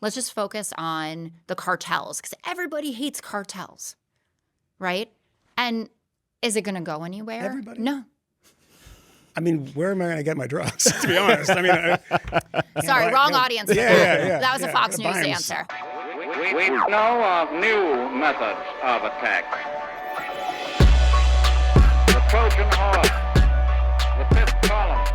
let's just focus on the cartels because everybody hates cartels, right? And is it going to go anywhere? Everybody? No. I mean, where am I going to get my drugs, to be honest? I mean, sorry, wrong audience. Yeah. That was a Fox News answer. We know of new methods of attack. The Trojan horse, the fifth column.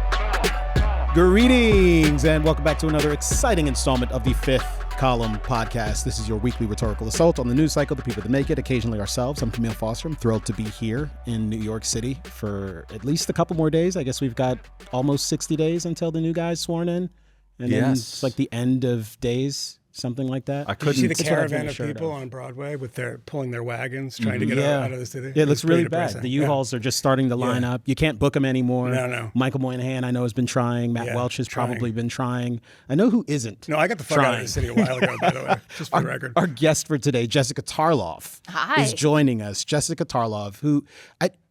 Greetings and welcome back to another exciting installment of the Fifth Column podcast. This is your weekly rhetorical assault on the news cycle, the people that make it, occasionally ourselves. I'm Kmele Foster. I'm thrilled to be here in New York City for at least a couple more days. I guess we've got almost 60 days until the new guy's sworn in. And then it's like the end of days. Something like that. I couldn't see the caravan of people on Broadway with pulling their wagons, trying to get out of the city. Yeah, it looks really bad. The U-Hauls are just starting to line up. You can't book them anymore. No. Michael Moynihan, I know, has been trying. Matt Welch has probably been trying. I know who isn't. No, I got the fuck out of the city a while ago, by the way, just for the record. Our guest for today, Jessica Tarlov, is joining us. Jessica Tarlov, who,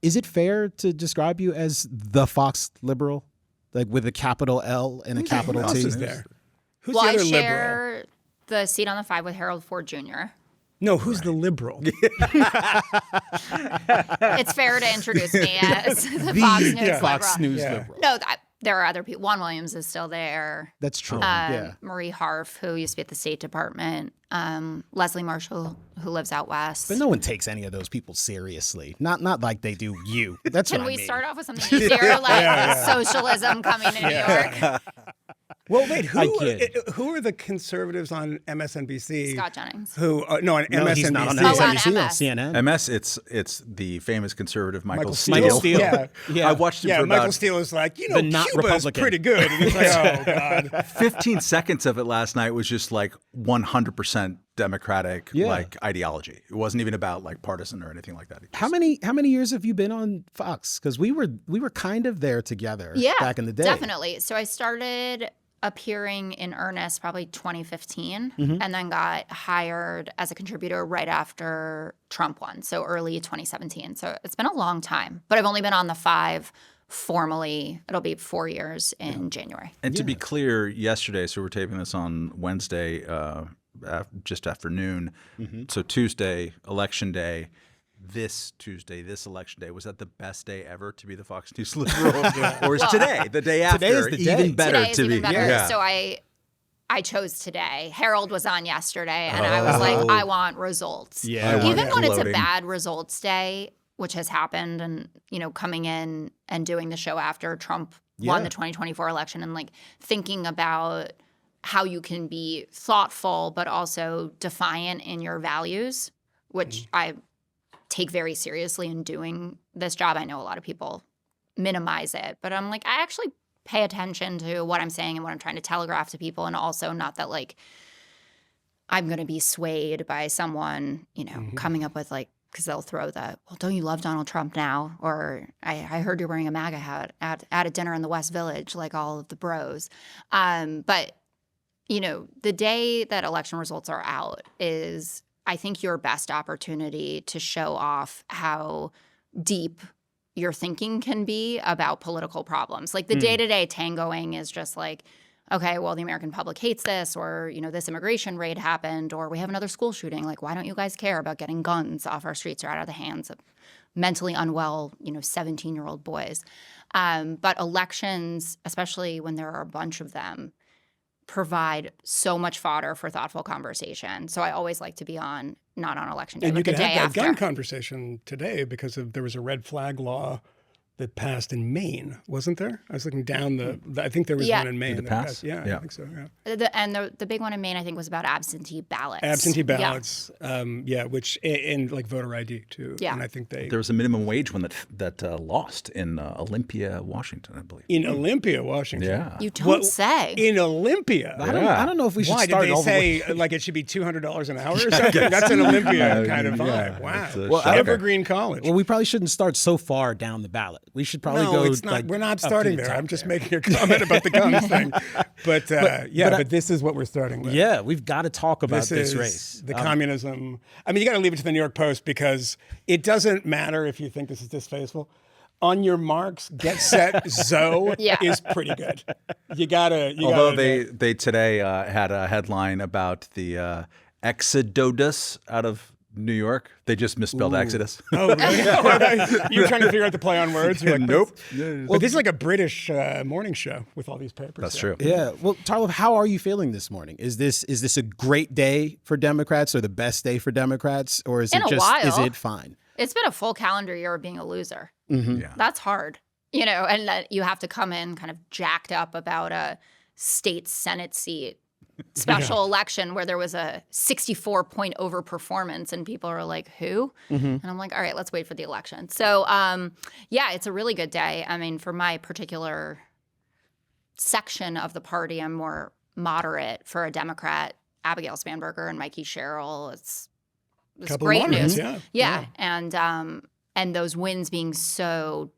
is it fair to describe you as the Fox liberal? Like with a capital L and a capital T? Who else is there? Who's the other liberal? The seat on the 5 with Harold Ford Jr. No, who's the liberal? It's fair to introduce me as the Fox News liberal. Fox News liberal. No, there are other people. Juan Williams is still there. That's true. Marie Harf, who used to be at the State Department. Leslie Marshall, who lives out west. But no one takes any of those people seriously. Not like they do you. That's what I mean. Can we start off with something easier, like socialism coming to New York? Well, wait, who are the conservatives on MSNBC? Scott Jennings. On MSNBC. He's not on MSNBC. on CNN. MS, it's the famous conservative Michael Steele. Yeah. I watched him for Michael about Steele is like, not Cuba's Republican. pretty good. And he's like, oh, God. 15 seconds of it last night was just like 100% Democratic like ideology. It wasn't even about like partisan or anything like that. How many years have you been on Fox? Because we were kind of there together back in the day. Definitely. So I started appearing in earnest probably 2015 and then got hired as a contributor right after Trump won, so early 2017. So it's been a long time, but I've only been on the 5 formally. It'll be 4 years in January. And to be clear, yesterday, so we're taping this on Wednesday, just after noon. So Tuesday, election day. This Tuesday, this election day, was that the best day ever to be the Fox News liberal? Or is today, the day after, today is the day. even better Today is to even be? better. Yeah. So I chose today. Harold was on yesterday, and I was like, I want results. Yeah. Even when it's a Loading. bad results day, which has happened, and coming in and doing the show after Trump won the 2024 election, and like thinking about how you can be thoughtful but also defiant in your values, which I take very seriously in doing this job. I know a lot of people minimize it, but I'm like, I actually pay attention to what I'm saying and what I'm trying to telegraph to people, and also not that like I'm going to be swayed by someone, coming up with like, because they'll throw the, well, don't you love Donald Trump now? Or I heard you're wearing a MAGA hat at a dinner in the West Village, like all of the bros. But, the day that election results are out is, I think, your best opportunity to show off how deep your thinking can be about political problems. Like the day-to-day tangoing is just like, okay, well, the American public hates this, or, this immigration raid happened, or we have another school shooting. Like, why don't you guys care about getting guns off our streets or out of the hands of mentally unwell, 17-year-old boys? But elections, especially when there are a bunch of them, provide so much fodder for thoughtful conversation. So I always like to be not on election day, and but you the could day have that after. gun conversation today because there was a red flag law that passed in Maine, wasn't there? I was looking down I think there was one in Maine. Did it that pass? passed. Yeah, I think so, yeah. The big one in Maine, I think, was about absentee ballots. Absentee ballots, which, and like voter ID too. Yeah. And I think There was a minimum wage one that lost in Olympia, Washington, I believe. In Olympia, Washington. Yeah. You don't say. In Olympia. I don't know if we should Why start did they all the way. say like it should be $200 an hour or something? That's an Olympia kind of vibe. Wow. Well, Evergreen College. Well, we probably shouldn't start so far down the ballot. We should probably go. It's not. Like, we're not up to starting the there. top I'm just there. making a comment about the guns thing. But this is what we're starting with. Yeah, we've got to talk about this is race. The communism. I mean, you got to leave it to the New York Post because it doesn't matter if you think this is distasteful. on your marks, get set, Zoe is pretty good. Although they today had a headline about the Exodus out of New York. They just misspelled Exodus. Oh, really? You're trying to figure out the play on words? You're like, Nope. Well, this is like a British morning show with all these papers. That's true. Yeah. Well, Tarlov, how are you feeling this morning? Is this a great day for Democrats, or the best day for Democrats, or is In it a just while. is it fine? It's been a full calendar year of being a loser. Yeah. That's hard, and that you have to come in kind of jacked up about a state Senate seat special election where there was a 64-point overperformance, and people are like, who? And I'm like, all right, let's wait for the election. So, it's a really good day. I mean, for my particular section of the party, I'm more moderate. For a Democrat, Abigail Spanberger and Mikey Sherrill, it's great news. Yeah. And those wins being so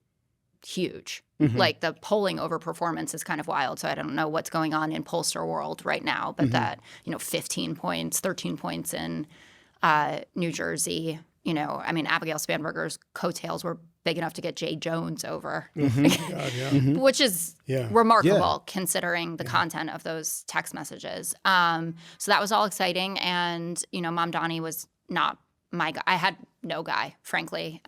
huge. Like the polling overperformance is kind of wild. So I don't know what's going on in pollster world right now, but that, 15 points, 13 points in New Jersey, Abigail Spanberger's coattails were big enough to get Jay Jones over, which is remarkable considering the content of those text messages. So that was all exciting. And, Mamdani was not my guy. I had no guy, frankly,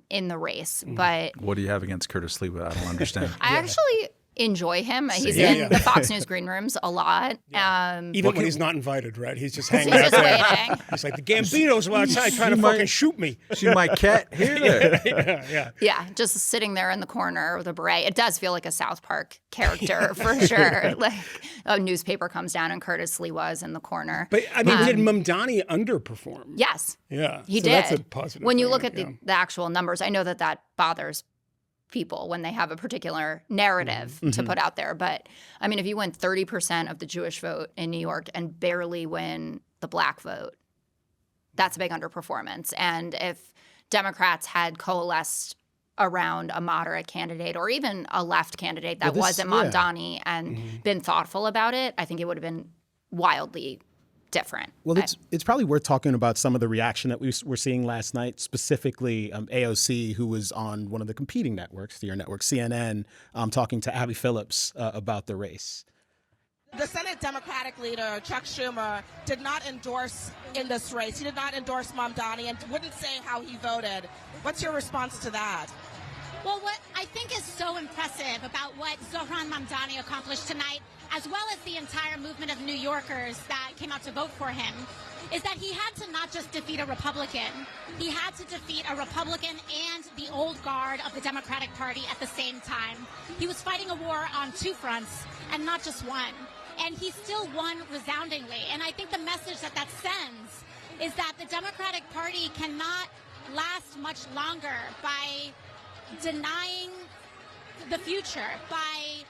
in the race. But What do you have against Curtis Lee? I don't understand. I actually enjoy him. He's in the Fox News green rooms a lot. Even when he's not invited, right? He's just hanging He's out just there. waiting. He's like, the Gambinos were outside trying to fucking shoot me. See my cat here? Yeah, just sitting there in the corner with a beret. It does feel like a South Park character for sure. Like a newspaper comes down and Curtis Lee was in the corner. But did Mamdani underperform? Yes. Yeah. He so did. That's a positive when you thing, look at the actual numbers, I know that bothers people when they have a particular narrative to put out there. But I mean, if you win 30% of the Jewish vote in New York and barely win the black vote, that's a big underperformance. And if Democrats had coalesced around a moderate candidate or even a left candidate that wasn't Mamdani and been thoughtful about it, I think it would have been wildly different. Well, it's probably worth talking about some of the reaction that we were seeing last night, specifically AOC, who was on one of the competing networks, your network, CNN, talking to Abby Phillips about the race. The Senate Democratic leader, Chuck Schumer, did not endorse in this race. He did not endorse Mamdani and wouldn't say how he voted. What's your response to that? Well, what I think is so impressive about what Zohran Mamdani accomplished tonight, as well as the entire movement of New Yorkers that came out to vote for him, is that he had to not just defeat a Republican, he had to defeat a Republican and the old guard of the Democratic Party at the same time. He was fighting a war on two fronts and not just one. And he still won resoundingly. And I think the message that sends is that the Democratic Party cannot last much longer by denying the future, by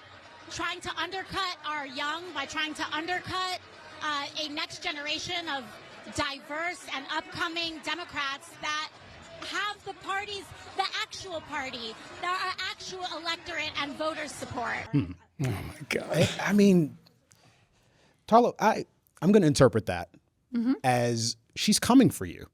trying to undercut our young, by trying to undercut a next generation of diverse and upcoming Democrats that have the parties, the actual party, our actual electorate and voters support. Oh my God. I mean, Tarlov, I'm going to interpret that as she's coming for you.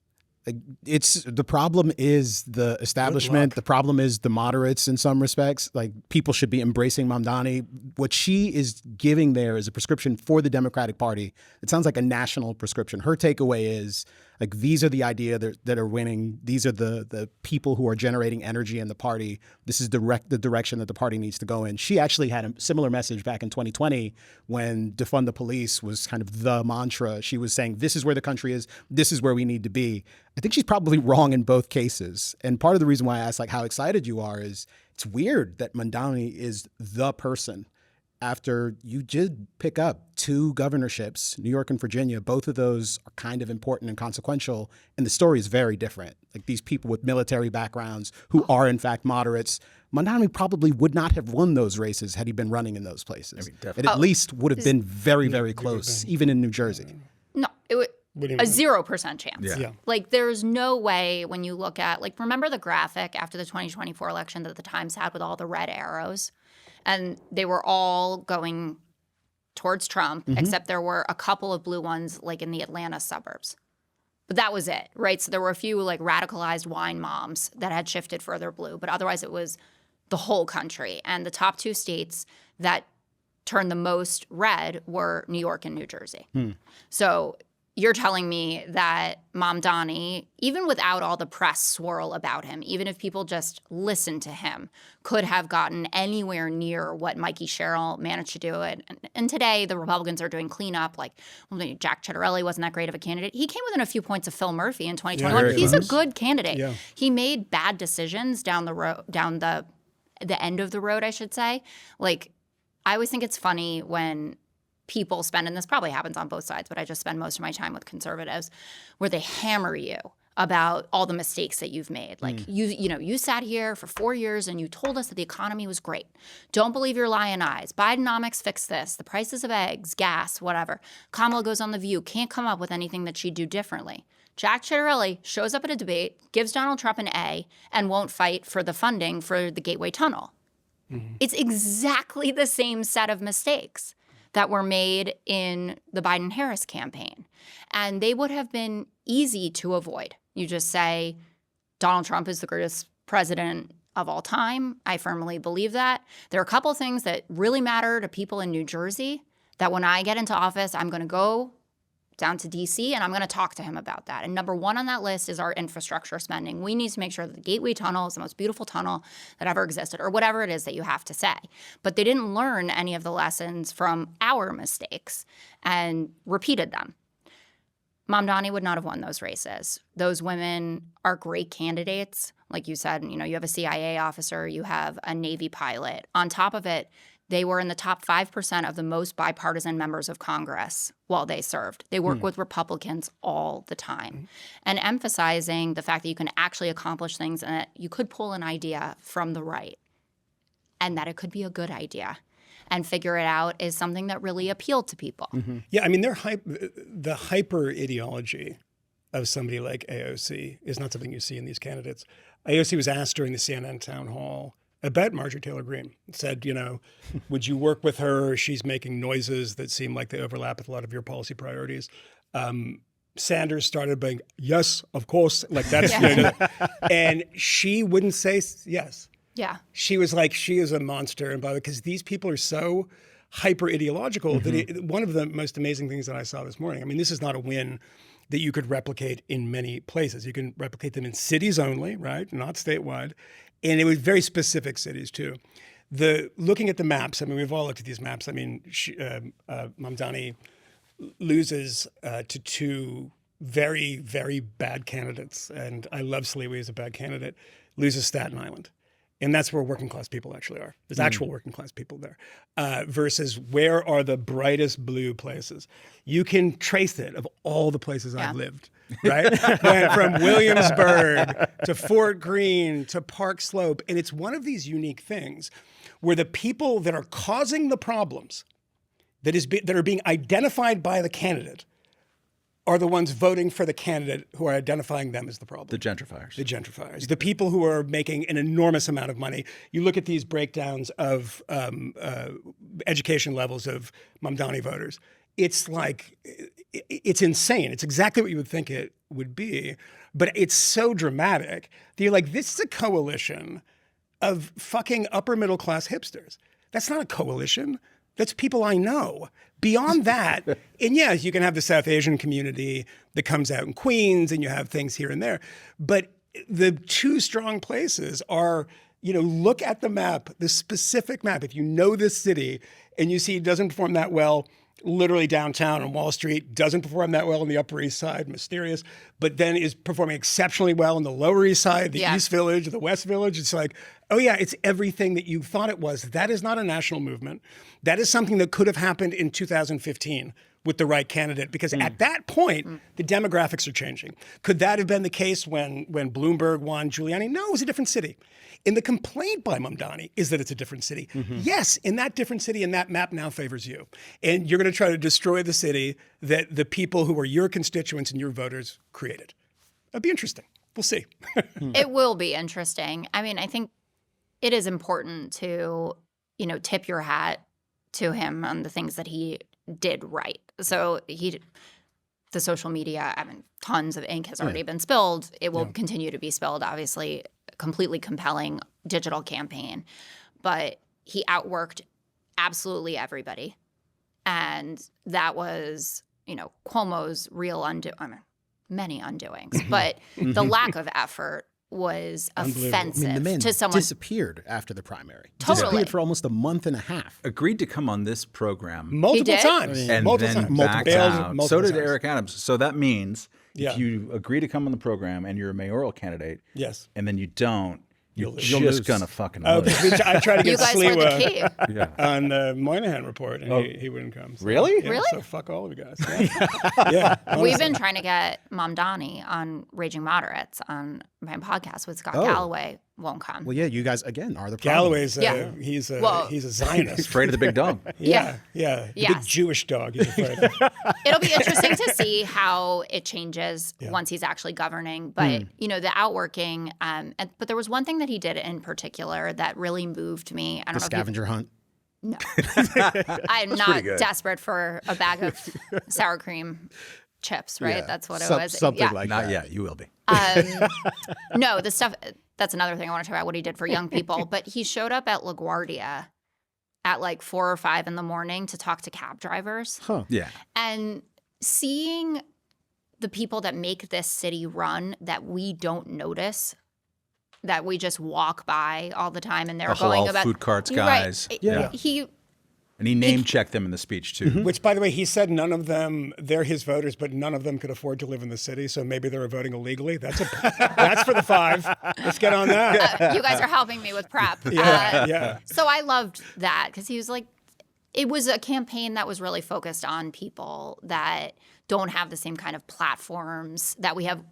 It's the problem is the establishment. The problem is the moderates in some respects. Like, people should be embracing Mamdani. What she is giving there is a prescription for the Democratic Party. It sounds like a national prescription. Her takeaway is, like, these are the idea that are winning. These are the people who are generating energy in the party. This is the direction that the party needs to go in. She actually had a similar message back in 2020 when defund the police was kind of the mantra. She was saying, this is where the country is. This is where we need to be. I think she's probably wrong in both cases. And part of the reason why I asked, like, how excited you are is it's weird that Mamdani is the person after you did pick up two governorships, New York and Virginia. Both of those are kind of important and consequential, and the story is very different. Like, these people with military backgrounds who are in fact moderates, Mamdani probably would not have won those races had he been running in those places. I mean, it at least would have been very, very close, even in New Jersey. No, it would a 0% chance. Yeah. Like, there's no way when you look at, like, remember the graphic after the 2024 election that the Times had with all the red arrows? And they were all going towards Trump, except there were a couple of blue ones, like in the Atlanta suburbs. But that was it, right? So there were a few, like, radicalized wine moms that had shifted further blue. But otherwise, it was the whole country. And the top 2 states that turned the most red were New York and New Jersey. So you're telling me that Mamdani, even without all the press swirl about him, even if people just listened to him, could have gotten anywhere near what Mikey Sherrill managed to do. And today the Republicans are doing cleanup. Like, Jack Ciattarelli wasn't that great of a candidate. He came within a few points of Phil Murphy in 2021. Yeah, He's a good candidate. Yeah. He made bad decisions down the road, down the end of the road, I should say. Like, I always think it's funny when people spend, and this probably happens on both sides, but I just spend most of my time with conservatives, where they hammer you about all the mistakes that you've made. Like, you sat here for 4 years and you told us that the economy was great. Don't believe your lying eyes. Bidenomics fixed this. The prices of eggs, gas, whatever. Kamala goes on The View, can't come up with anything that she'd do differently. Jack Ciattarelli shows up at a debate, gives Donald Trump an A, and won't fight for the funding for the Gateway Tunnel. It's exactly the same set of mistakes that were made in the Biden-Harris campaign. And they would have been easy to avoid. You just say, Donald Trump is the greatest president of all time. I firmly believe that. There are a couple things that really matter to people in New Jersey that when I get into office, I'm going to go down to D.C. and I'm going to talk to him about that. And number 1 on that list is our infrastructure spending. We need to make sure that the Gateway Tunnel is the most beautiful tunnel that ever existed, or whatever it is that you have to say. But they didn't learn any of the lessons from our mistakes and repeated them. Mamdani would not have won those races. Those women are great candidates. Like you said, you have a CIA officer, you have a Navy pilot. On top of it, they were in the top 5% of the most bipartisan members of Congress while they served. They work with Republicans all the time. And emphasizing the fact that you can actually accomplish things and that you could pull an idea from the right and that it could be a good idea and figure it out is something that really appealed to people. Yeah, I mean, the hyper ideology of somebody like AOC is not something you see in these candidates. AOC was asked during the CNN town hall about Marjorie Taylor Greene. Said, would you work with her? She's making noises that seem like they overlap with a lot of your policy priorities. Sanders started by, yes, of course, like that's, and she wouldn't say yes. Yeah. She was like, she is a monster. And because these people are so hyper ideological that one of the most amazing things that I saw this morning, I mean, this is not a win that you could replicate in many places. You can replicate them in cities only, right? Not statewide. And it was very specific cities too. Looking at the maps, I mean, we've all looked at these maps. I mean, Mamdani loses to 2 very, very bad candidates. And I love Salewi as a bad candidate, loses Staten Island. And that's where working class people actually are. There's actual working class people there. Versus where are the brightest blue places? You can trace it of all the places I've lived, right? Went from Williamsburg to Fort Greene to Park Slope. And it's one of these unique things where the people that are causing the problems that are being identified by the candidate are the ones voting for the candidate who are identifying them as the problem. The gentrifiers. The gentrifiers. The people who are making an enormous amount of money. You look at these breakdowns of education levels of Mamdani voters. It's like, it's insane. It's exactly what you would think it would be. But it's so dramatic that you're like, this is a coalition of fucking upper middle class hipsters. That's not a coalition. That's people I know. Beyond that, and yes, you can have the South Asian community that comes out in Queens, and you have things here and there. But the 2 strong places are, look at the map, the specific map. If you know this city and you see it doesn't perform that well, literally downtown on Wall Street, doesn't perform that well on the Upper East Side, mysterious, but then is performing exceptionally well on the Lower East Side, the East Village, the West Village. It's like, oh yeah, it's everything that you thought it was. That is not a national movement. That is something that could have happened in 2015 with the right candidate, because at that point, the demographics are changing. Could that have been the case when Bloomberg won Giuliani? No, it was a different city. And the complaint by Mamdani is that it's a different city. Yes, in that different city, and that map now favors you. And you're going to try to destroy the city that the people who are your constituents and your voters created. That'd be interesting. We'll see. It will be interesting. I mean, I think it is important to, tip your hat to him on the things that he did right. So the social media, I mean, tons of ink has already been spilled. It will continue to be spilled, obviously. Completely compelling digital campaign, but he outworked absolutely everybody. And that was, Cuomo's real many undoings. But the lack of effort was offensive the man to someone. Disappeared after the primary. Totally. Disappeared for almost a month and a half. Agreed to come on this program multiple did? times. and multiple then times. backed Bailed out. multiple So did times. Eric Adams. So that means Yeah. if you agree to come on the program and you're a mayoral candidate, Yes. and then you don't, you're You'll just lose. gonna fucking Oh, lose. I tried to You get guys were the Sliwa key. on the Moynihan report, and he wouldn't come. So, Really? yeah, Really? So fuck all of you guys. Yeah. We've been trying to get Mamdani on Raging Moderates on my podcast with Scott Oh. Galloway. Won't come. Well, yeah, you guys, again, are the problem. Galloway's Yeah. he's a Well- he's a Zionist. Afraid of the big dog. Yeah. The big Yes. Jewish dog he's afraid of. It'll be interesting to see how it changes once he's actually governing. But the outworking. But there was one thing that he did in particular that really moved me. I don't The know scavenger hunt. I'm not good. desperate for a bag of sour cream chips, right? Yeah. That's what it Some- was. something Yeah. like Not that. yet. You will be. No, the stuff. That's another thing I want to talk about. What he did for young people. But he showed up at LaGuardia at like 4 or 5 in the morning to talk to cab drivers. Huh. Yeah. And seeing the people that make this city run that we don't notice, that we just walk by all the time, and they're The going halal about food carts You're guys. Right. Yeah. He And he name checked them in the speech too. Which, by the way, he said none of them, they're his voters, but none of them could afford to live in the city, so maybe they were voting illegally. That's for the 5. Let's get on that. you guys are helping me with prep. Yeah. So I loved that because he was like, it was a campaign that was really focused on people that don't have the same kind of platforms that we have.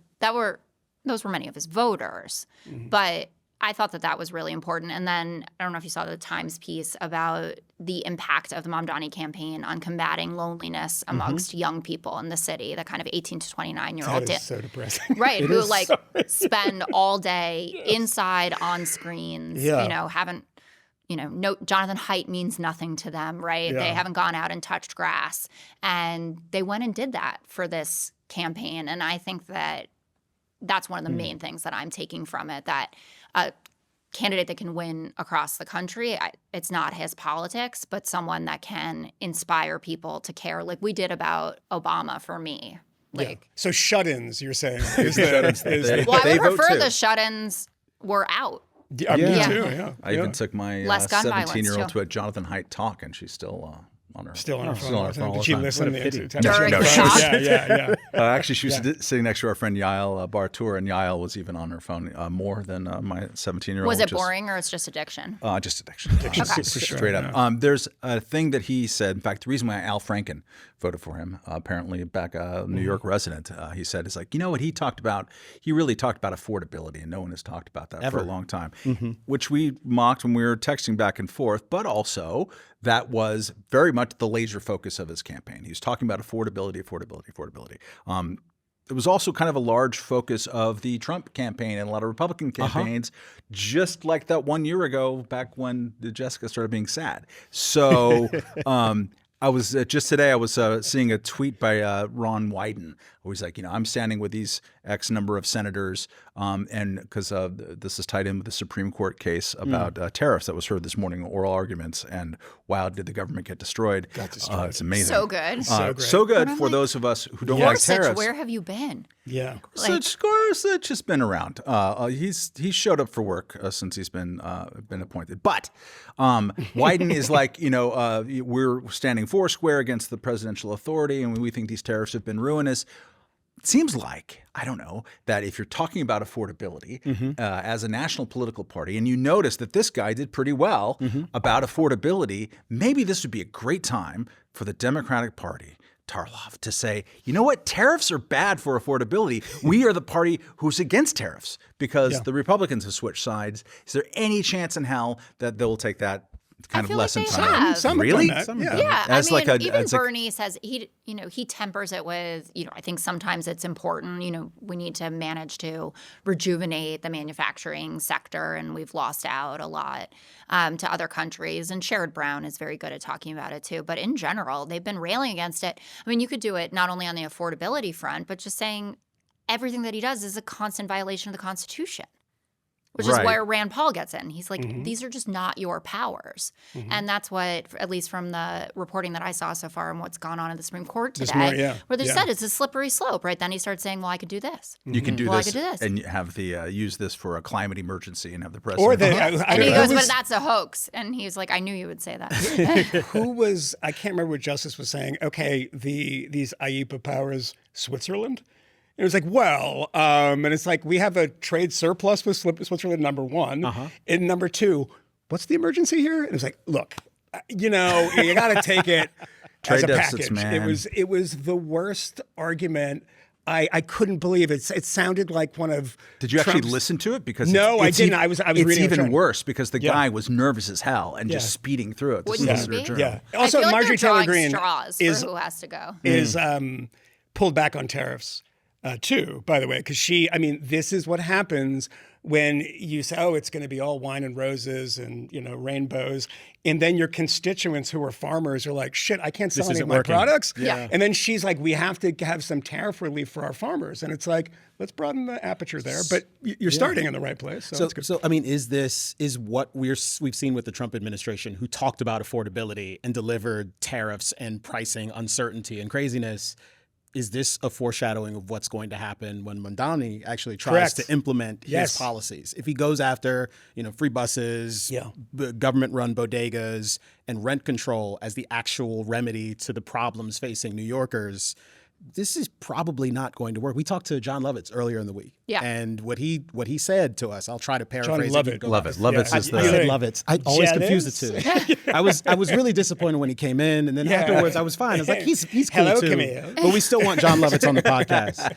Those were many of his voters, but I thought that was really important. And then I don't know if you saw the Times piece about the impact of the Mamdani campaign on combating loneliness amongst young people in the city, the kind of 18 to 29-year-old. That is so depressing. Right, who spend all day inside on screens, haven't, no, Jonathan Haidt means nothing to them, right? Yeah. They haven't gone out and touched grass. And they went and did that for this campaign. And I think that's one of the main things that I'm taking from it, that a candidate that can win across the country, it's not his politics, but someone that can inspire people to care like we did about Obama for me. So shut-ins, you're saying? Well, Well, I They would vote prefer too. the shut-ins were out. Me Yeah. too, yeah. I even took my Less gun violence, 17-year-old too. to a Jonathan Haidt talk, and she's still on her Still on her phone. Still on her phone all Did the she time. listen? What a pity. During No, the she was- talk? Yeah. Actually, she was sitting next to our friend Yael Bartour, and Yael was even on her phone more than my 17-year-old. Was it boring or it's just addiction? Just addiction. Straight up. There's a thing that he said. In fact, the reason why Al Franken voted for him, apparently back a New York resident, he said, is like, what he talked about? He really talked about affordability, and no one has talked about that for a long time, which we mocked when we were texting back and forth, but also that was very much the laser focus of his campaign. He was talking about affordability. It was also kind of a large focus of the Trump campaign and a lot of Republican campaigns, just like that 1 year ago, back when Jessica started being sad. So I was just today, I was seeing a tweet by Ron Wyden, who was like, I'm standing with these X number of senators, and because this is tied in with the Supreme Court case about tariffs that was heard this morning, oral arguments, and wow, did the government get destroyed? It's amazing. So good. So good for those of us who don't like Gorsuch, tariffs. where have you been? Yeah. Gorsuch has been around. He's showed up for work since he's been appointed. But Wyden is like, we're standing foursquare against the presidential authority, and we think these tariffs have been ruinous. It seems like, I don't know, that if you're talking about affordability as a national political party, and you notice that this guy did pretty well about affordability, maybe this would be a great time for the Democratic Party, Tarlov, to say, you know what, tariffs are bad for affordability. We are the party who's against tariffs because the Republicans have switched sides. Is there any chance in hell that they'll take that kind of feel like lesson they time? have. Some have Really? done that, Yeah, As I mean, like a- even as a- Bernie says he tempers it with, I think sometimes it's important, we need to manage to rejuvenate the manufacturing sector, and we've lost out a lot to other countries. And Sherrod Brown is very good at talking about it too. But in general, they've been railing against it. I mean, you could do it not only on the affordability front, but just saying everything that he does is a constant violation of the Constitution. which is where Rand Paul gets in. He's like, these are just not your powers. And that's what, at least from the reporting that I saw so far and what's gone on in the Supreme Court today, where they said it's a slippery slope, right? Then he starts saying, well, I could do this. You can do I this, could do this. and have the use this for a climate emergency and have the president. Or and he goes, but that's a hoax. And he's like, I knew you would say that. I can't remember what Justice was saying. Okay, these IEPA powers, Switzerland? It was like, well, and it's like we have a trade surplus with Switzerland, number one. And number two, what's the emergency here? And it was like, look, you got to take it as a package. Man. It was the worst argument. I couldn't believe it. It sounded like one of Did you Trump's... actually listen to it? Because no, I didn't. I was reading. It's even worse because the guy was nervous as hell and just speeding through it. Wouldn't you be? Yeah. Also, I feel like Marjorie Taylor Greene is who has to go. Is pulled back on tariffs. Too, by the way, because this is what happens when you say, oh, it's going to be all wine and roses and, rainbows. And then your constituents who are farmers are like, shit, I can't sell any of my products. Yeah. And then she's like, we have to have some tariff relief for our farmers. And it's like, let's broaden the aperture there. But you're starting in the right place. So that's good. So is what we've seen with the Trump administration, who talked about affordability and delivered tariffs and pricing uncertainty and craziness, is this a foreshadowing of what's going to happen when Mamdani actually tries to implement his policies? If he goes after, free buses, government-run bodegas, and rent control as the actual remedy to the problems facing New Yorkers, this is probably not going to work. We talked to John Lovitz earlier in the week. Yeah. And what he said to us, I'll try to paraphrase John it. Lovitz is the... I said Lovitz. I always confuse the two. I was really disappointed when he came in, and then afterwards I was fine. I was like, he's cool Hello, too. Kmele. But we still want John Lovitz on the podcast.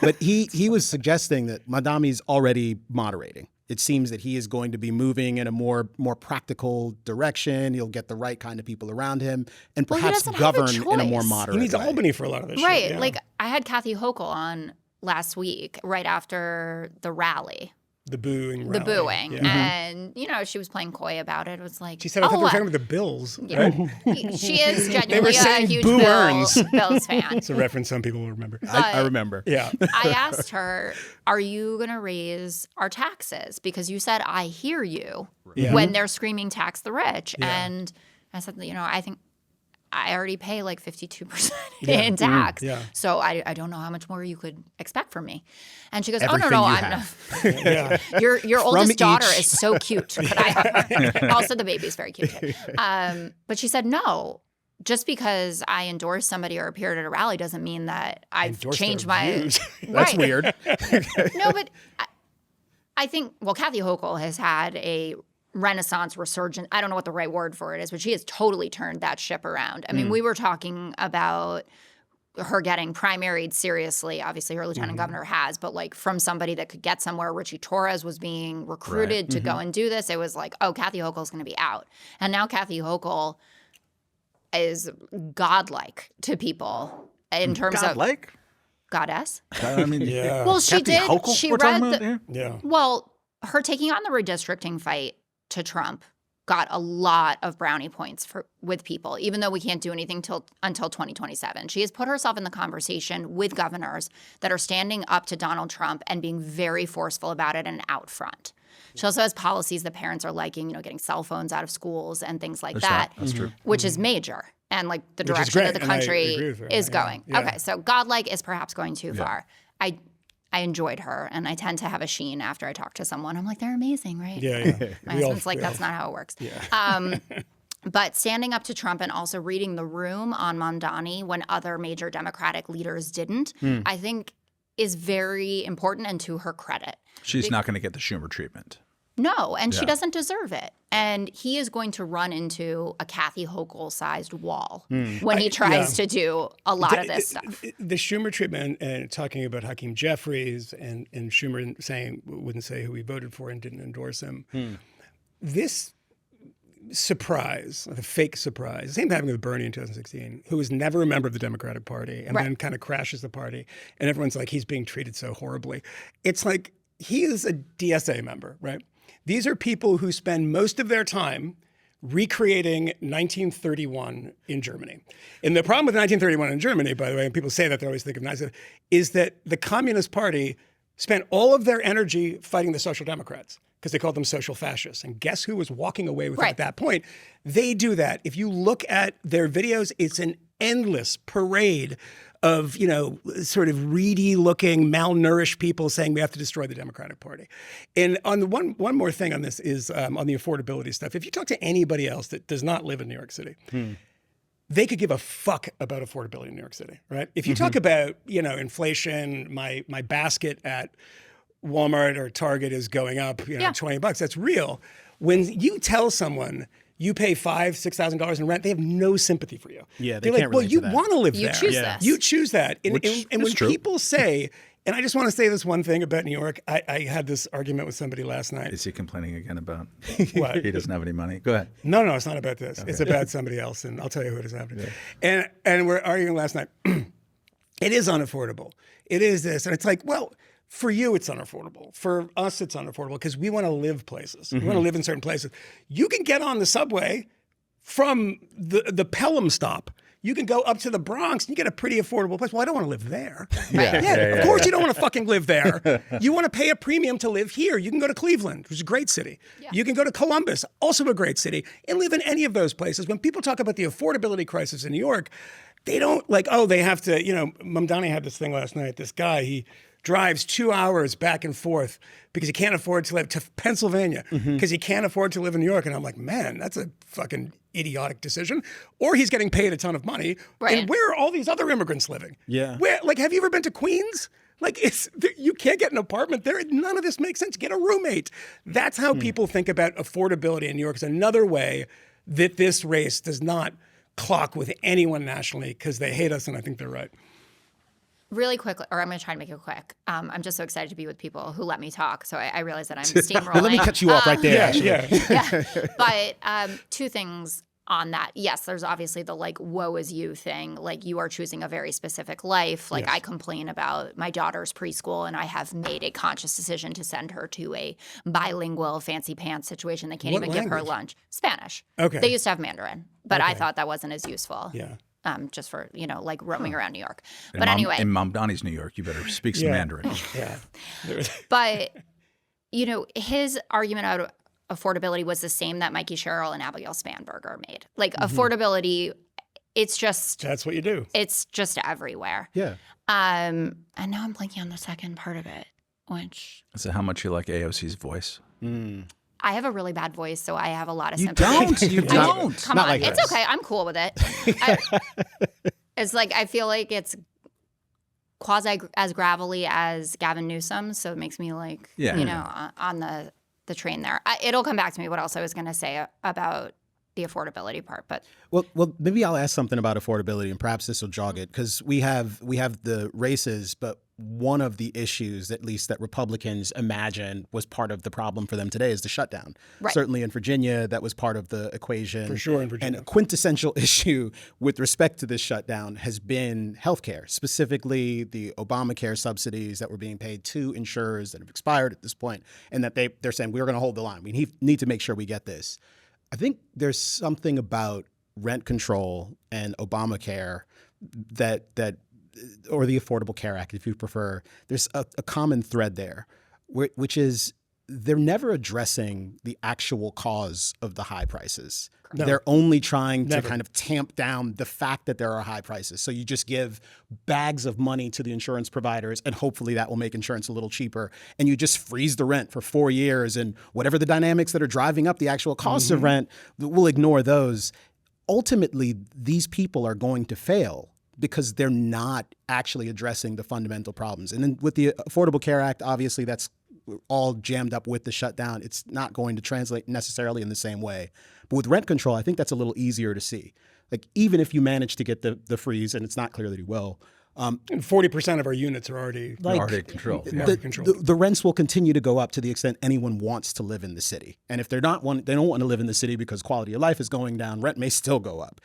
But he was suggesting that Mamdani's already moderating. It seems that he is going to be moving in a more practical direction. He'll get the right kind of people around him and perhaps govern in a more moderate way. He needs Albany for a lot of this shit. Right. Like, I had Kathy Hochul on last week, right after the rally. The booing. And, she was playing coy about it. It was like, she said, I thought they were talking about the Bills. Yeah. Right? She is genuinely a huge Bills fan. It's a reference some people will remember. I remember. Yeah. I asked her, are you going to raise our taxes? Because you said, I hear you when they're screaming tax the rich. Yeah. And I said, I think I already pay like 52% in tax. Yeah. So I don't know how much more you could expect from me. And she goes, Everything oh, no, I'm not. Your oldest daughter is so cute. Could I have her? Also, the baby's very cute too. But she said, no, just because I endorse somebody or appeared at a rally doesn't mean that I've changed my That's weird. No, but I think, Kathy Hochul has had a renaissance, resurgence. I don't know what the right word for it is, but she has totally turned that ship around. I mean, we were talking about her getting primaried seriously. Obviously, her lieutenant governor has, but like from somebody that could get somewhere. Richie Torres was being recruited to go and do this. It was like, oh, Kathy Hochul's going to be out. And now Kathy Hochul is godlike to people in terms of goddess. I mean, Well, she Kathy did. Hochul She we're read talking about here? Well, her taking on the redistricting fight to Trump got a lot of brownie points with people, even though we can't do anything until 2027. She has put herself in the conversation with governors that are standing up to Donald Trump and being very forceful about it and out front. She also has policies that parents are liking, getting cell phones out of schools and things like that. That's true. Which is major. And like the direction that the country is going. Yeah. Okay, so godlike is perhaps going too far. I enjoyed her, and I tend to have a sheen after I talk to someone. I'm like, they're amazing, right? Yeah. My husband's like, that's not how it works. Yeah. But standing up to Trump and also reading the room on Mamdani when other major Democratic leaders didn't, I think is very important and to her credit. She's not going to get the Schumer treatment. No, and she doesn't deserve it. And he is going to run into a Kathy Hochul-sized wall when he tries to do a lot of this stuff. The Schumer treatment, and talking about Hakeem Jeffries and Schumer wouldn't say who he voted for and didn't endorse him. This surprise, the fake surprise, same happened with Bernie in 2016, who was never a member of the Democratic Party and then kind of crashes the party. And everyone's like, he's being treated so horribly. It's like, he is a DSA member, right? These are people who spend most of their time recreating 1931 in Germany. And the problem with 1931 in Germany, by the way, and people say that they always think of Nazi, is that the Communist Party spent all of their energy fighting the Social Democrats because they called them social fascists. And guess who was walking away with it at that point? They do that. If you look at their videos, it's an endless parade of, sort of reedy-looking, malnourished people saying we have to destroy the Democratic Party. And on the one more thing on this is on the affordability stuff. If you talk to anybody else that does not live in New York City, they could give a fuck about affordability in New York City, right? If you talk about, inflation, my basket at Walmart or Target is going up, $20, that's real. When you tell someone you pay $5,000-$6,000 in rent, they have no sympathy for you. Yeah, they're like, well, you want to live there. You choose this. You choose that. And when true. people say, and I just want to say this one thing about New York, I had this argument with somebody last night. Is he complaining again about What? he doesn't have any money? Go ahead. No, it's not about this. Okay. It's about somebody else, and I'll tell you who it is happening. Yeah. And we're arguing last night. It is unaffordable. It is this. And it's like, well, for you, it's unaffordable. For us, it's unaffordable because we want to live places. We want to live in certain places. You can get on the subway from the Pelham stop. You can go up to the Bronx and you get a pretty affordable place. Well, I don't want to live there. Of course you don't want to fucking live there. You want to pay a premium to live here. You can go to Cleveland, which is a great city. Yeah. You can go to Columbus, also a great city, and live in any of those places. When people talk about the affordability crisis in New York, they don't they have to, Mamdani had this thing last night. This guy, he drives 2 hours back and forth because he can't afford to live to Pennsylvania because he can't afford to live in New York. And I'm like, man, that's a fucking idiotic decision. Or he's getting paid a ton of money. Right. And where are all these other immigrants living? Yeah. Where, have you ever been to Queens? You can't get an apartment there. None of this makes sense. Get a roommate. That's how people think about affordability in New York. It's another way that this race does not clock with anyone nationally because they hate us, and I think they're right. Really quickly, or I'm going to try to make it quick. I'm just so excited to be with people who let me talk. So I realize that I'm steamrolling. Let me cut you off right there. Yeah. But two things on that. Yes, there's obviously the woe is you thing. You are choosing a very specific life. Yes. I complain about my daughter's preschool, and I have made a conscious decision to send her to a bilingual fancy pants situation. They can't even give her lunch. Spanish. Okay. They used to have Mandarin, but I thought that wasn't as useful. Yeah. Just for, roaming around New York. But anyway. In Mamdani's New York, you better speak some Mandarin. Yeah. But, his argument out of affordability was the same that Mikey Sherrill and Abigail Spanberger made. Affordability, it's just. That's what you do. It's just everywhere. Yeah. And now I'm blanking on the second part of it, which. Is it how much you like AOC's voice? I have a really bad voice, so I have a lot of sympathy. You don't. Come on. It's okay. I'm cool with it. It's I feel like it's quasi as gravelly as Gavin Newsom, so it makes me on the train there. It'll come back to me what else I was going to say about the affordability part, but well, maybe I'll ask something about affordability, and perhaps this will jog it because we have the races, but one of the issues, at least that Republicans imagine was part of the problem for them today, is the shutdown. Right. Certainly in Virginia, that was part of the equation. For sure in Virginia. And a quintessential issue with respect to this shutdown has been healthcare, specifically the Obamacare subsidies that were being paid to insurers that have expired at this point, and that they're saying we're going to hold the line. We need to make sure we get this. I think there's something about rent control and Obamacare that or the Affordable Care Act, if you prefer, there's a common thread there, which is they're never addressing the actual cause of the high prices. No. They're only trying to kind of tamp down the fact that there are high prices. So you just give bags of money to the insurance providers, and hopefully that will make insurance a little cheaper. And you just freeze the rent for 4 years, and whatever the dynamics that are driving up the actual costs of rent, we'll ignore those. Ultimately, these people are going to fail because they're not actually addressing the fundamental problems. And then with the Affordable Care Act, obviously that's all jammed up with the shutdown. It's not going to translate necessarily in the same way. But with rent control, I think that's a little easier to see. Even if you manage to get the freeze, and it's not clear that he will. And 40% of our units are already controlled. The rents will continue to go up to the extent anyone wants to live in the city. And if they don't want to live in the city because quality of life is going down, rent may still go up.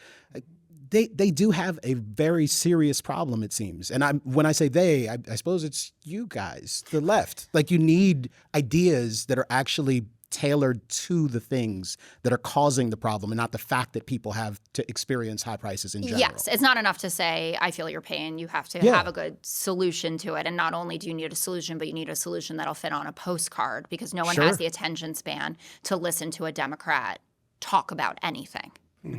They do have a very serious problem, it seems. And when I say they, I suppose it's you guys, the left. You need ideas that are actually tailored to the things that are causing the problem and not the fact that people have to experience high prices in general. Yes, it's not enough to say, I feel your pain. You have to have a good solution to it. And not only do you need a solution, but you need a solution that'll fit on a postcard because no one has the attention span to listen to a Democrat talk about anything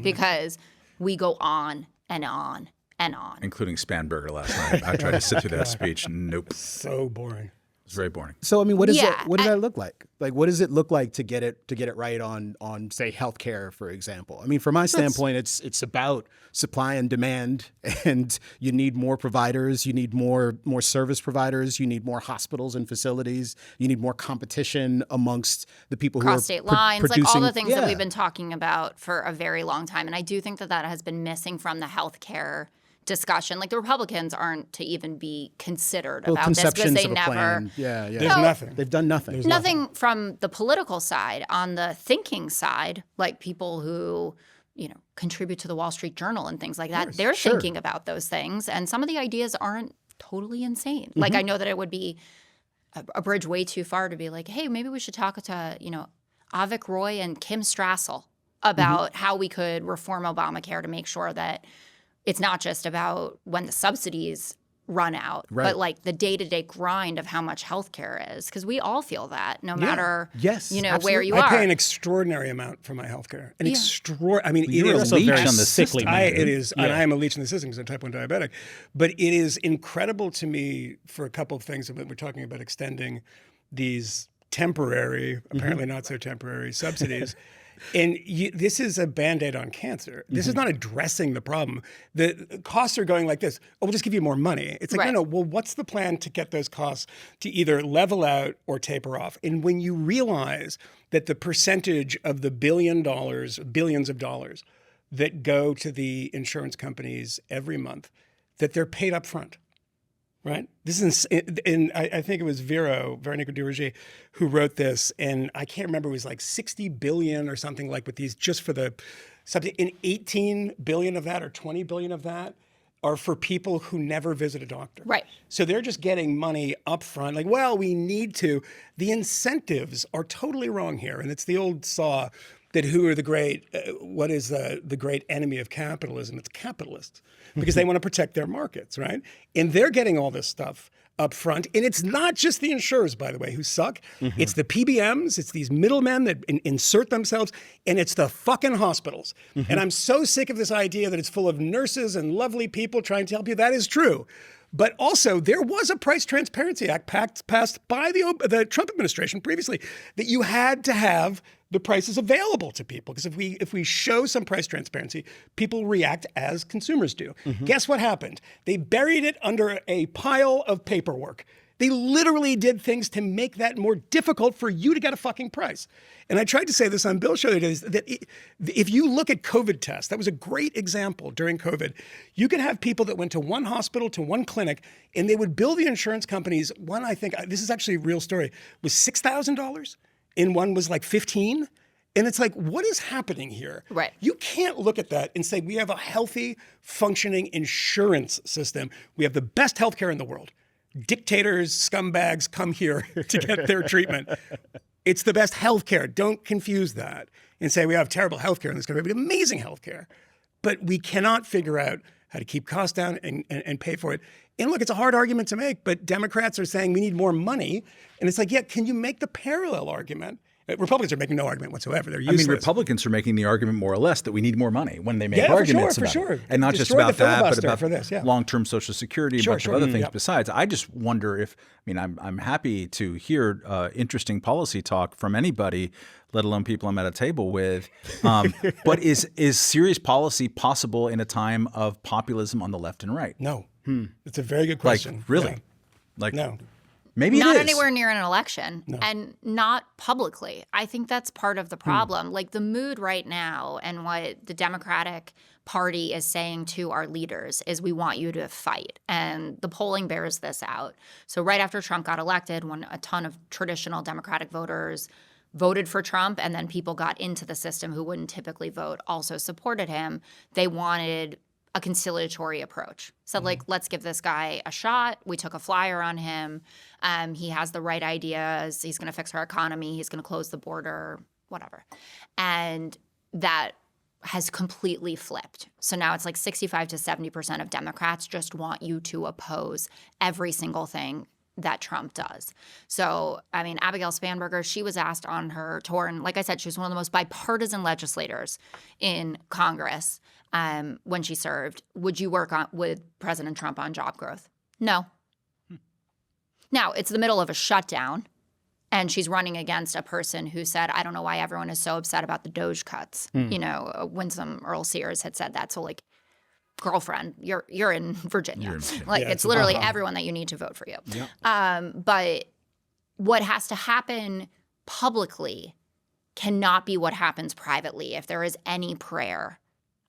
because we go on and on and on. Including Spanberger last night. I tried to sit through that speech. Nope. So boring. It's very boring. So I mean, what does that look like? Like, what does it look like to get it right on say healthcare, for example? I mean, from my standpoint, it's about supply and demand, and you need more providers, you need more service providers, you need more hospitals and facilities, you need more competition amongst the people who are cross state lines, producing, like all the things that we've been talking about for a very long time. And I do think that has been missing from the healthcare discussion. Like the Republicans aren't to even be considered about this because they never. Plan. Yeah. There's nothing. They've done nothing. There's nothing from the political side. On the thinking side, like people who, contribute to the Wall Street Journal and things like that, they're thinking about those things. And some of the ideas aren't totally insane. Mm-hmm. Like I know that it would be a bridge way too far to be like, hey, maybe we should talk to, Avik Roy and Kim Strassel about how we could reform Obamacare to make sure that it's not just about when the subsidies run out, but like the day-to-day grind of how much healthcare is. Because we all feel that no matter, where you are. I pay an extraordinary amount for my healthcare. It You're is a leech on the system. It is, and I am a leech in the system because I'm type 1 diabetic. But it is incredible to me for a couple of things. We're talking about extending these temporary, apparently not so temporary subsidies. And this is a Band-Aid on cancer. This is not addressing the problem. The costs are going like this. Oh, we'll just give you more money. It's like, no, well, what's the plan to get those costs to either level out or taper off? And when you realize that the percentage of the billions of dollars that go to the insurance companies every month, that they're paid up front. Right. This is, and I think it was Veronica Duverger, who wrote this, and I can't remember. It was like 60 billion or something like with these just for the subject. And 18 billion of that or 20 billion of that are for people who never visit a doctor. Right. So they're just getting money up front. Like, well, we need to. The incentives are totally wrong here, and it's the old saw that who are the great, what is the great enemy of capitalism? It's capitalists, because they want to protect their markets, right? And they're getting all this stuff up front. And it's not just the insurers, by the way, who suck. It's the PBMs, it's these middlemen that insert themselves, and it's the fucking hospitals. And I'm so sick of this idea that it's full of nurses and lovely people trying to help you. That is true. But also, there was a Price Transparency Act passed by the Trump administration previously that you had to have the prices available to people. Because if we show some price transparency, people react as consumers do. Guess what happened? They buried it under a pile of paperwork. They literally did things to make that more difficult for you to get a fucking price. And I tried to say this on Bill's show today, that if you look at COVID tests, that was a great example during COVID. You could have people that went to one hospital, to one clinic, and they would bill the insurance companies. One, I think, this is actually a real story, was $6,000, and one was like $15,000. And it's like, what is happening here? Right. You can't look at that and say, we have a healthy, functioning insurance system. We have the best healthcare in the world. Dictators, scumbags come here to get their treatment. It's the best healthcare. Don't confuse that and say we have terrible healthcare in this country. We have amazing healthcare, but we cannot figure out how to keep costs down and pay for it. And look, it's a hard argument to make, but Democrats are saying we need more money. And it's like, yeah, can you make the parallel argument? Republicans are making no argument whatsoever. They're useless. Republicans are making the argument more or less that we need more money when they make arguments about it. And not just about that, but about long-term Social Security, a bunch of other things besides. I just wonder if, I'm happy to hear interesting policy talk from anybody, let alone people I'm at a table with. But is serious policy possible in a time of populism on the left and right? No. It's a very good question. Like, really? Yeah. No. Maybe not it is. anywhere near an election, and not publicly. I think that's part of the problem. Like the mood right now and what the Democratic Party is saying to our leaders is we want you to fight. And the polling bears this out. So right after Trump got elected, when a ton of traditional Democratic voters voted for Trump and then people got into the system who wouldn't typically vote also supported him, they wanted a conciliatory approach. Said, like, let's give this guy a shot. We took a flyer on him. He has the right ideas. He's going to fix our economy. He's going to close the border, whatever. And that has completely flipped. So now it's like 65 to 70% of Democrats just want you to oppose every single thing that Trump does. So, I mean, Abigail Spanberger, she was asked on her tour, and like I said, she was one of the most bipartisan legislators in Congress when she served. Would you work with President Trump on job growth? No. Now, it's the middle of a shutdown, and she's running against a person who said, I don't know why everyone is so upset about the DOJ cuts. You know, Winsome Earl Sears had said that. So, like, girlfriend, you're in Virginia. Like, it's literally everyone that you need to vote for you. But what has to happen publicly cannot be what happens privately if there is any prayer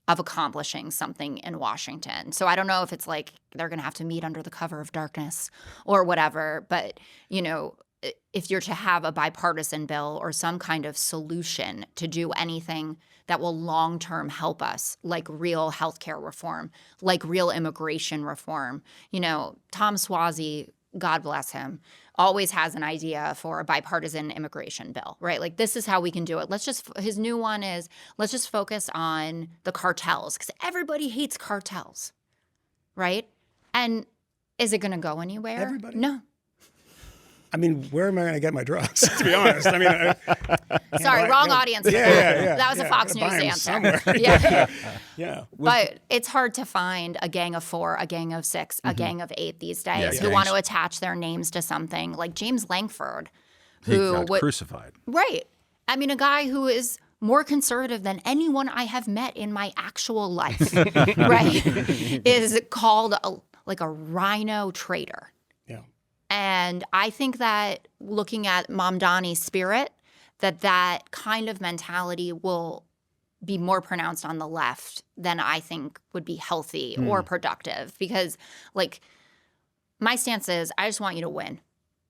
of accomplishing something in Washington. So I don't know if it's like they're going to have to meet under the cover of darkness or whatever. But, you know, if you're to have a bipartisan bill or some kind of solution to do anything that will long-term help us, like real healthcare reform, like real immigration reform. You know, Tom Suozzi, God bless him, always has an idea for a bipartisan immigration bill, right? Like, this is how we can do it. His new one is, let's just focus on the cartels, because everybody hates cartels, right? And is it going to go anywhere? Everybody? No. I mean, where am I going to get my drugs, to be honest? I mean, sorry, wrong audience. Yeah. That was a Fox News answer. Yeah. But it's hard to find a gang of 4, a gang of 6, a gang of 8 these days who want to attach their names to something, like James Langford, who he got crucified. Right. I mean, a guy who is more conservative than anyone I have met in my actual life, right, is called a rhino traitor. And I think that looking at Mamdani's spirit, that kind of mentality will be more pronounced on the left than I think would be healthy or productive. Because, like, my stance is I just want you to win,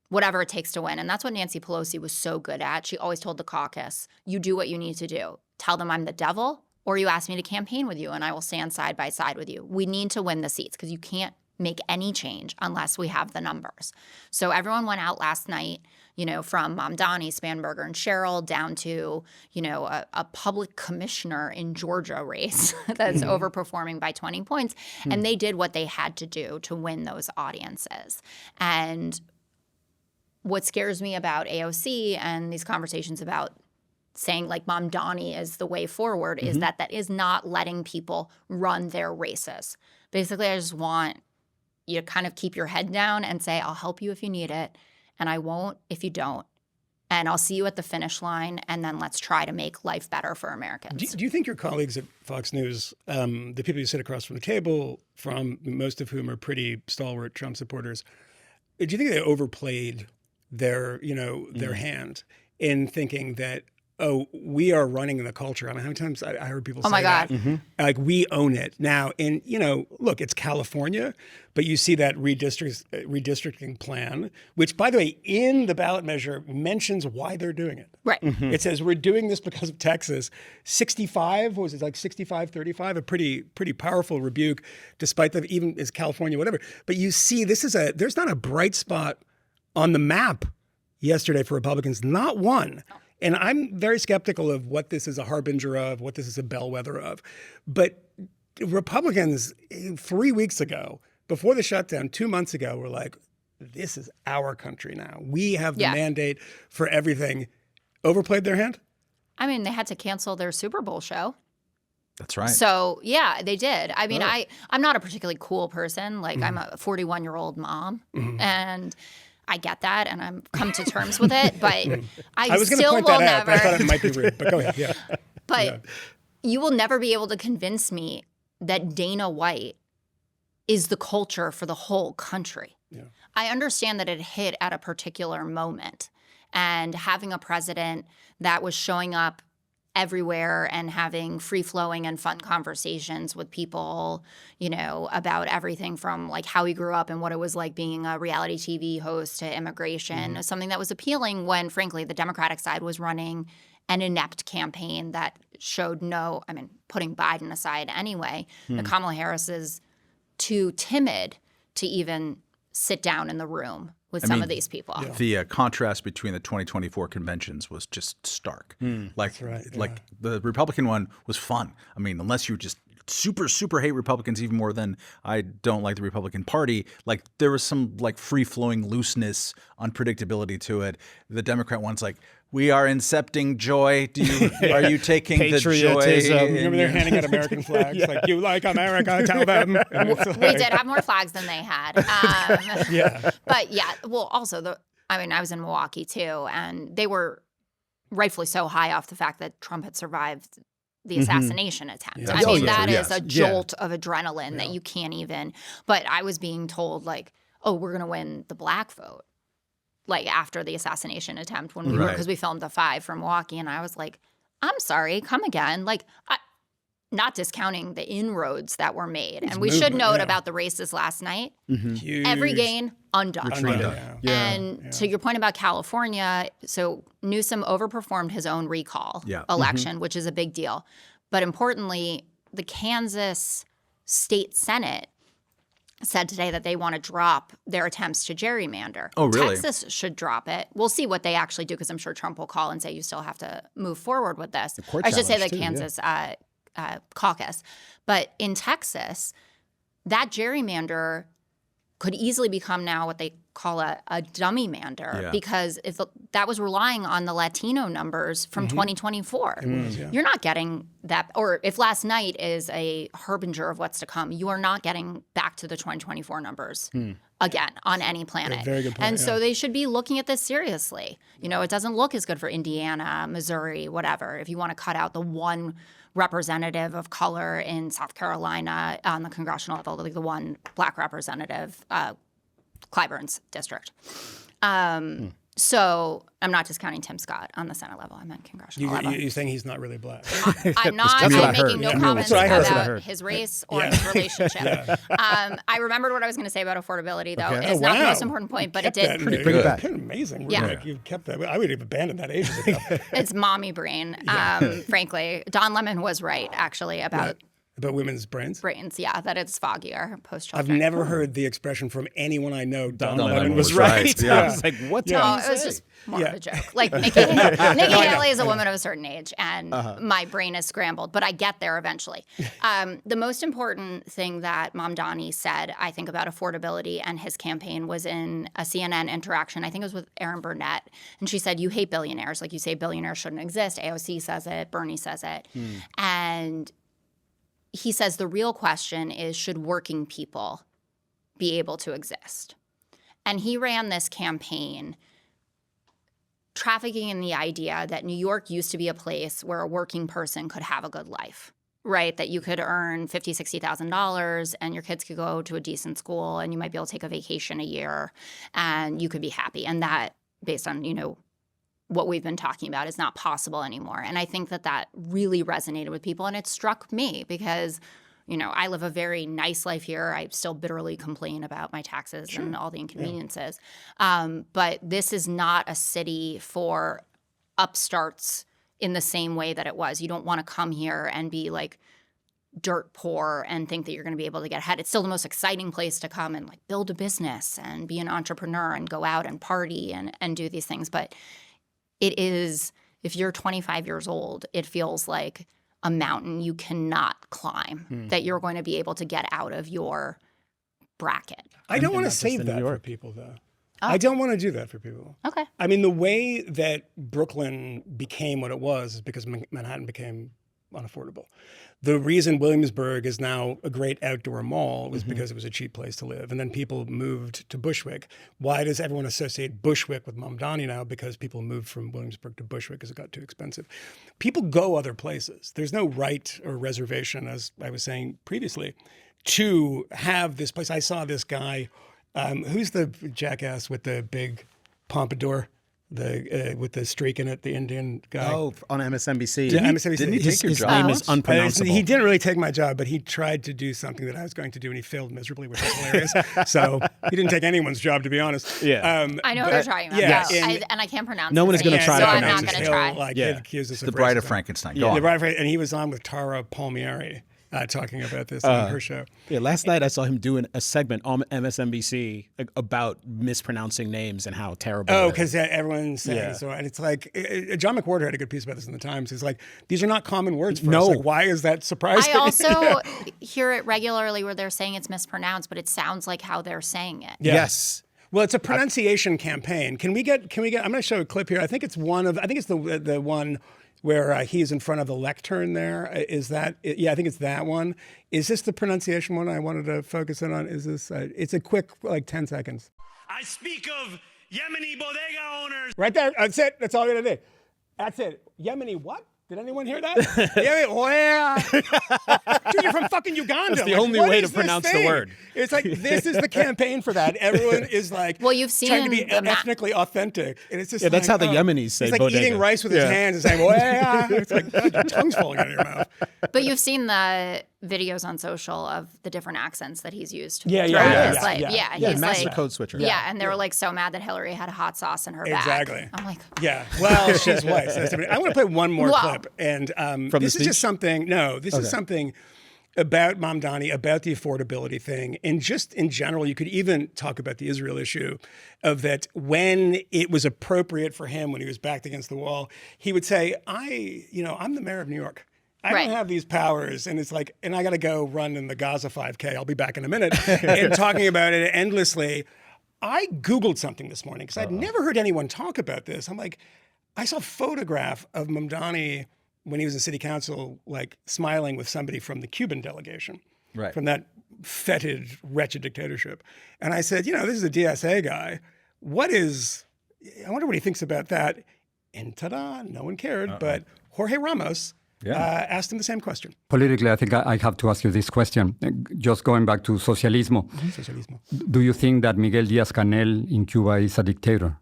whatever it takes to win. And that's what Nancy Pelosi was so good at. She always told the caucus, you do what you need to do. Tell them I'm the devil, or you ask me to campaign with you, and I will stand side by side with you. We need to win the seats because you can't make any change unless we have the numbers. So everyone went out last night, you know, from Mamdani, Spanberger, and Sherrill down to, you know, a public commissioner in Georgia race that's overperforming by 20 points. And they did what they had to do to win those audiences. And what scares me about AOC and these conversations about saying, like, Mamdani is the way forward is that is not letting people run their races. Basically, I just want you kind of keep your head down and say, I'll help you if you need it, and I won't if you don't. And I'll see you at the finish line, and then let's try to make life better for Americans. Do you think your colleagues at Fox News, the people you sit across from the table, from most of whom are pretty stalwart Trump supporters, do you think they overplayed their hand in thinking that, oh, we are running the culture? I mean, how many times I heard people say that? Like, we own it now. And, you know, look, it's California, but you see that redistricting plan, which, by the way, in the ballot measure mentions why they're doing it. Right. It says we're doing this because of Texas. 65, what was it, like 65-35, a pretty powerful rebuke, despite that even as California, whatever. But you see, there's not a bright spot on the map yesterday for Republicans, not one. And I'm very skeptical of what this is a harbinger of, what this is a bellwether of. But Republicans 3 weeks ago, before the shutdown, 2 months ago, were like, this is our country now. We have the mandate for everything. Overplayed their hand? I mean, they had to cancel their Super Bowl show. That's right. So, yeah, they did. I mean, I'm not a particularly cool person. Like, I'm a 41-year-old mom. And I get that, and I'm come to terms with it, but I was still point will that never. Out, but I thought it might be rude, but go ahead. Yeah. But you will never be able to convince me that Dana White is the culture for the whole country. Yeah. I understand that it hit at a particular moment, and having a president that was showing up everywhere and having free-flowing and fun conversations with people, you know, about everything from, like, how he grew up and what it was like being a reality TV host to immigration, something that was appealing when, frankly, the Democratic side was running an inept campaign that showed putting Biden aside anyway, that Kamala Harris is too timid to even sit down in the room with some of these people. The contrast between the 2024 conventions was just stark. Like the Republican one was fun. I mean, unless you just super, super hate Republicans even more than I don't like the Republican Party, like there was some like free-flowing looseness, unpredictability to it. The Democrat one's like, we are incepting joy. Are you taking the joy? Remember they're handing out American flags, like, you like America, tell them. We did have more flags than they had. But also I was in Milwaukee too, and they were rightfully so high off the fact that Trump had survived the assassination attempt. I mean, that is a jolt of adrenaline that you can't even. But I was being told, like, oh, we're going to win the black vote, like after the assassination attempt when we were, because we filmed the 5 from Milwaukee, and I was like, I'm sorry, come again. Like, not discounting the inroads that were made. And we should note about the races last night, every gain undone. And to your point about California, so Newsom overperformed his own recall election, which is a big deal. But importantly, the Kansas State Senate said today that they want to drop their attempts to gerrymander. Oh, really? Texas should drop it. We'll see what they actually do, because I'm sure Trump will call and say you still have to move forward with this. I should say the Kansas caucus. But in Texas, that gerrymander could easily become now what they call a dummy mander, because if that was relying on the Latino numbers from 2024. You're not getting that, or if last night is a harbinger of what's to come, you are not getting back to the 2024 numbers again on any planet. Very good point, and so they should be looking at this seriously. You know, it doesn't look as good for Indiana, Missouri, whatever. If you want to cut out the one representative of color in South Carolina on the congressional level, like the one black representative, Clyburn's district. So I'm not discounting Tim Scott on the Senate level. I meant congressional level. You're saying he's not really black. I'm making no comments about his race or his relationship. I remembered what I was going to say about affordability, though. It's not the most important point, but it did. Pretty good. That's amazing. You kept that. I would have abandoned that ages ago. It's mommy brain, frankly. Don Lemon was right, actually, about women's brains? Brains, that it's foggier post-children. I've never heard the expression from anyone I know, Don Lemon Lemon was right. I was like, what did it was just more of a joke. Like, Nikki Haley is a woman of a certain age, and my brain is scrambled, but I get there eventually. The most important thing that Mamdani said, I think, about affordability and his campaign was in a CNN interaction. I think it was with Erin Burnett, and she said, you hate billionaires. Like, you say billionaires shouldn't exist. AOC says it. Bernie says it. And he says the real question is, should working people be able to exist? And he ran this campaign trafficking in the idea that New York used to be a place where a working person could have a good life, right? That you could earn $50,000, $60,000 and your kids could go to a decent school and you might be able to take a vacation a year and you could be happy. And that, based on, what we've been talking about, is not possible anymore. And I think that really resonated with people, and it struck me because, I live a very nice life here. I still bitterly complain about my taxes and all the inconveniences. But this is not a city for upstarts in the same way that it was. You don't want to come here and be like dirt poor and think that you're going to be able to get ahead. It's still the most exciting place to come and like build a business and be an entrepreneur and go out and party and do these things. But it is, if you're 25 years old, it feels like a mountain you cannot climb, that you're going to be able to get out of your bracket. I don't want to save that for people, though. I don't want to do that for people. Okay. I mean, the way that Brooklyn became what it was is because Manhattan became unaffordable. The reason Williamsburg is now a great outdoor mall was because it was a cheap place to live. And then people moved to Bushwick. Why does everyone associate Bushwick with Mamdani now? Because people moved from Williamsburg to Bushwick because it got too expensive. People go other places. There's no right or reservation, as I was saying previously, to have this place. I saw this guy, who's the jackass with the big pompadour? with the streak in it, the Indian guy. Oh, on MSNBC. Yeah, MSNBC. Didn't he take your His job? name is unpronounceable. He didn't really take my job, but he tried to do something that I was going to do, and he failed miserably, which is hilarious. So he didn't take anyone's job, to be honest. Yeah. I know what you're talking about. yeah, No, and I can't pronounce it. No one is going to try so to I'm pronounce not it. going to try. Like, Yeah. accuse us The of Bride of racism. Frankenstein. Yeah, Go on. the Bride of Frankenstein, and he was on with Tara Palmieri talking about this on her show. Yeah, last night I saw him doing a segment on MSNBC about mispronouncing names and how terrible. Oh, it is. because everyone's saying Yeah. so, and it's like John McWhorter had a good piece about this in the Times. He's like, these are not common words for No. us. Like, why is that surprising? I also hear it regularly where they're saying it's mispronounced, but it sounds like how they're saying it. Yeah. Yes. Well, it's a pronunciation campaign. Can we get? I'm going to show a clip here. I think it's the one where he's in front of the lectern there. Is that? Yeah, I think it's that one. Is this the pronunciation one I wanted to focus in on? Is this? It's a quick, like 10 seconds. I speak of Yemeni bodega owners. Right there. That's it. That's all I'm going to do. That's it. Yemeni what? Did anyone hear that? Yemeni, where? Dude, you're from fucking Uganda. That's the Like, only what way is to this pronounce the thing? word. It's like, this is the campaign for that. Everyone is like, Well, you've seen trying to be the ethnically authentic. And it's just Yeah, that's like, how the Yemenis say It's like bodega. eating rice with his hands and saying, where? It's like, God, your tongue's falling out of your mouth. But you've seen the videos on social of the different accents that he's used Yeah, throughout yeah, his yeah, life. yeah. Yeah, He's master like, code switcher. Yeah, and they were like so mad that Hillary had hot sauce in her bag. Exactly. I'm like, Yeah. Well, she's white. So I want to play one more Whoa. clip. And From this the is just speech? something, this is something about Mamdani, about the affordability thing. And just in general, you could even talk about the Israel issue of that when it was appropriate for him, when he was backed against the wall, he would say, I'm the mayor of New York. I Right. don't have these powers. And it's like, and I got to go run in the Gaza 5K. I'll be back in a minute. And talking about it endlessly. I Googled something this morning because I'd never heard anyone talk about this. I'm like, I saw a photograph of Mamdani when he was in city council, like smiling with somebody from the Cuban delegation, Right. from that fetid, wretched dictatorship. And I said, this is a DSA guy. I wonder what he thinks about that. And ta-da, no one cared. But Jorge Ramos asked him the same question. Politically, I think I have to ask you this question. Just going back to socialismo. Socialismo. Do you think that Miguel Díaz-Canel in Cuba is a dictator?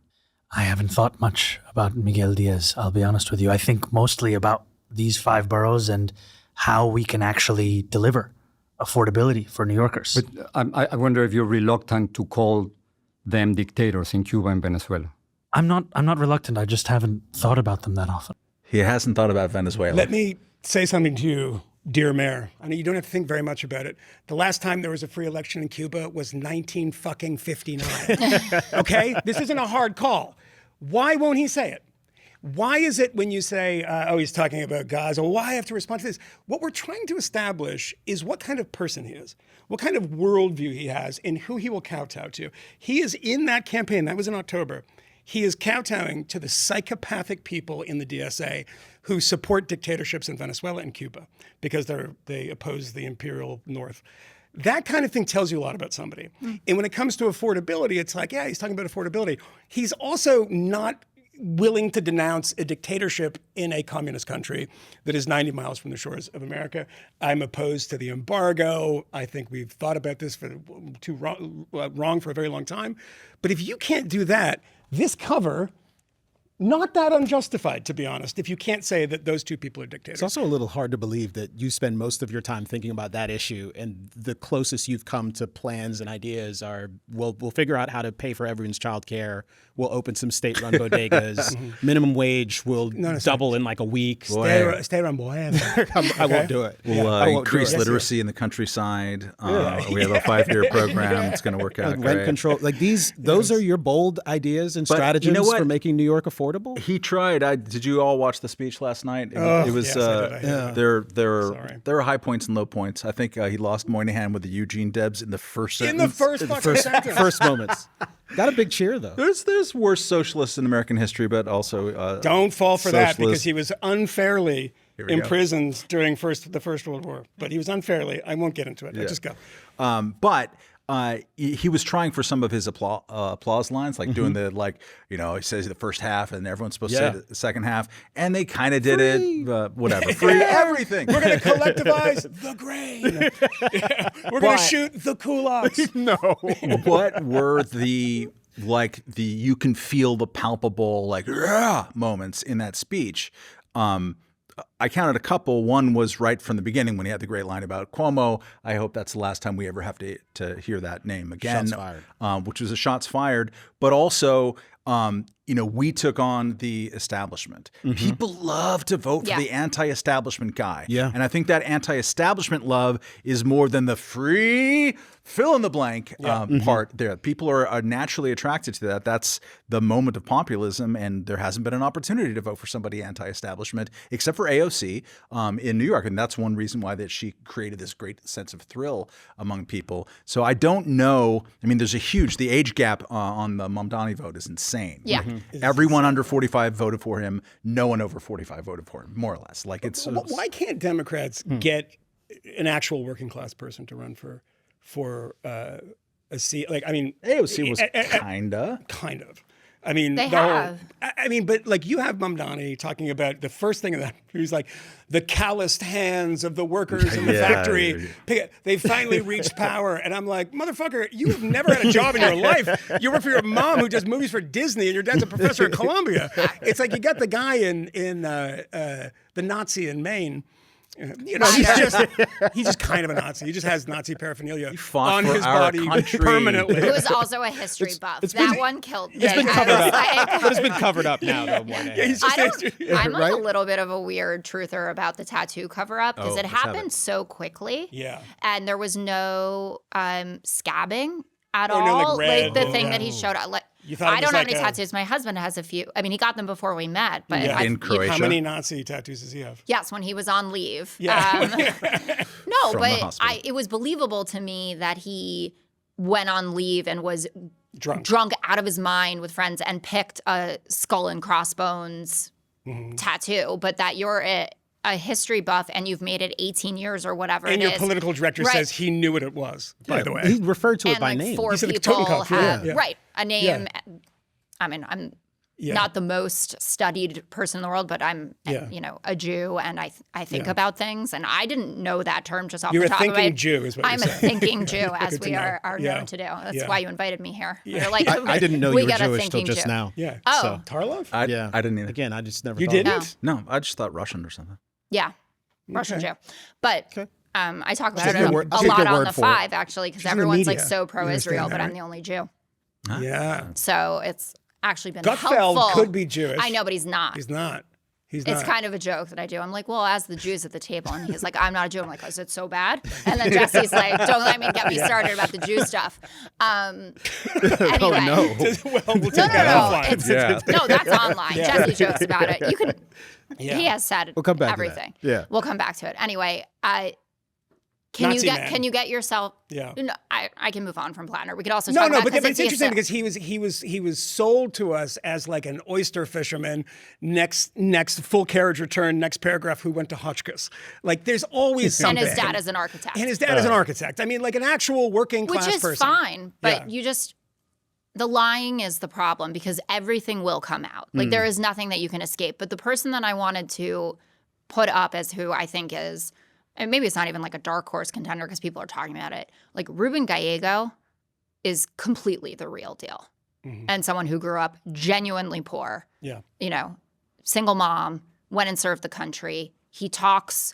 I haven't thought much about Miguel Diaz, I'll be honest with you. I think mostly about these 5 boroughs and how we can actually deliver affordability for New Yorkers. But I wonder if you're reluctant to call them dictators in Cuba and Venezuela. I'm not reluctant. I just haven't thought about them that often. He hasn't thought about Venezuela. Let me say something to you, dear mayor. I know you don't have to think very much about it. The last time there was a free election in Cuba was 1959. Okay? This isn't a hard call. Why won't he say it? Why is it when you say, he's talking about Gaza, why I have to respond to this? What we're trying to establish is what kind of person he is, what kind of worldview he has, and who he will kowtow to. He is in that campaign, that was in October, he is kowtowing to the psychopathic people in the DSA who support dictatorships in Venezuela and Cuba because they oppose the imperial North. That kind of thing tells you a lot about somebody. And when it comes to affordability, it's like, he's talking about affordability. He's also not willing to denounce a dictatorship in a communist country that is 90 miles from the shores of America. I'm opposed to the embargo. I think we've thought about this for wrong for a very long time. But if you can't do that, this cover, not that unjustified, to be honest, if you can't say that those two people are dictators. It's also a little hard to believe that you spend most of your time thinking about that issue, and the closest you've come to plans and ideas are, we'll figure out how to pay for everyone's child care. We'll open some state-run bodegas. Minimum wage will double in like a week. Stay around Bohemia. I won't do it. We'll increase literacy in the countryside. We have a 5-year program. It's going to work out Like great. rent control. Like those are your bold ideas and But strategies you know what? for making New York affordable? He tried. Did you all watch the speech last night? It was. yes, I did. There are high points and low points. I think he lost Moynihan with the Eugene Debs in the first sentence. In the first fucking sentence. First moments. Got a big cheer though. There's worse socialists in American history, but also Don't fall for that because socialists. he was unfairly we go. imprisoned during the First World War. But he was unfairly. I won't get into it. I just go. But he was trying for some of his applause lines, like doing the he says the first half and everyone's supposed to say the second half, and they kind of did it. Whatever, free everything. We're going to collectivize the grain. We're going to shoot the kulaks. What were the like you can feel the palpable like moments in that speech. I counted a couple. One was right from the beginning when he had the great line about Cuomo. I hope that's the last time we ever have to hear that name again. Shots fired. Which was a shots fired. But also, we took on the establishment. People love to vote for the anti-establishment guy. Yeah. And I think that anti-establishment love is more than the free fill in the blank part there. People are naturally attracted to that. That's the moment of populism, and there hasn't been an opportunity to vote for somebody anti-establishment except for AOC in New York, and that's one reason why that she created this great sense of thrill among people. So I don't know. I mean, there's the age gap on the Mamdani vote is insane. Yeah. Everyone under 45 voted for him. No one over 45 voted for him, more or less. Like it's why can't Democrats get an actual working class person to run for a seat? Like, I mean, AOC was kind of. I mean, they have. But like you have Mamdani talking about the first thing of that. He was like, the calloused hands of the workers in the factory. They finally reached power. And I'm like, motherfucker, you have never had a job in your life. You work for your mom who does movies for Disney and your dad's a professor at Columbia. It's like you got the guy in the Nazi in Maine. He's just kind of a Nazi. He just has Nazi paraphernalia on his body permanently. He was also a history buff. That one killed me. It's been covered up. But it's been covered up now, though. I'm like a little bit of a weird truther about the tattoo cover-up because it happened so quickly. Yeah. And there was no scabbing at no, all. like the thing that he showed out. Like, I don't have any tattoos. My husband has a few. I mean, he got them before we met. But in Croatia. How many Nazi tattoos does he have? Yes, when he was on leave. Yeah. No, but it was believable to me that he went on leave and was drunk out of his mind with friends and picked a skull and crossbones tattoo. But that you're a history buff and you've made it 18 years or whatever and it your is. political director says he knew what it was, by the way. He referred to it and by like name. Four He said people Totenkopf, have yeah. a name. I mean, I'm not the most studied person in the world, but I'm a Jew, and I think about things, and I didn't know that term just off the top of my head. You're a thinking Jew, is what I'm you're a saying. thinking Jew, as we are known to do. That's why you invited me here. You're like, I didn't know you were got a Jewish till thinking just Jew. now. Yeah. Oh. So, Tarlov? I didn't either. Again, I just never You thought didn't? No, I just thought Russian or something. Yeah, Russian Jew. But I talk about take it your a word- I'll take lot your on word the for it. Five, actually, because She's in the everyone's like media. so You pro-Israel, understand but that, I'm right? the only Jew. Yeah. So it's actually been Gutfeld helpful. could be Jewish. I know, but he's not. He's not. It's kind of a joke that I do. I'm like, well, as the Jews at the table. And he's like, I'm not a Jew. I'm like, is it so bad? And then Jesse's like, don't let me get me started about the Jew stuff. Anyway. Oh, no. Well, we'll take that offline. No, that's online. Jesse jokes about it. You can. He has said We'll come back everything. to that. Yeah. We'll come back to it. Anyway, can Nazi you man. can you get yourself? Yeah. No, I can move on from Plattner. We could also No, talk about but it's the interesting because he was sold to us as like an oyster fisherman. Next full carriage return. Next paragraph. Who went to Hotchkiss? Like there's always something. And his dad is an architect. And his dad is an architect. I mean, like an actual working class person. Which is fine, but Yeah. the lying is the problem because everything will come out. Like there is nothing that you can escape. But the person that I wanted to put up as who I think is, and maybe it's not even like a dark horse contender because people are talking about it, like Ruben Gallego is completely the real deal. And someone who grew up genuinely poor, single mom, went and served the country. He talks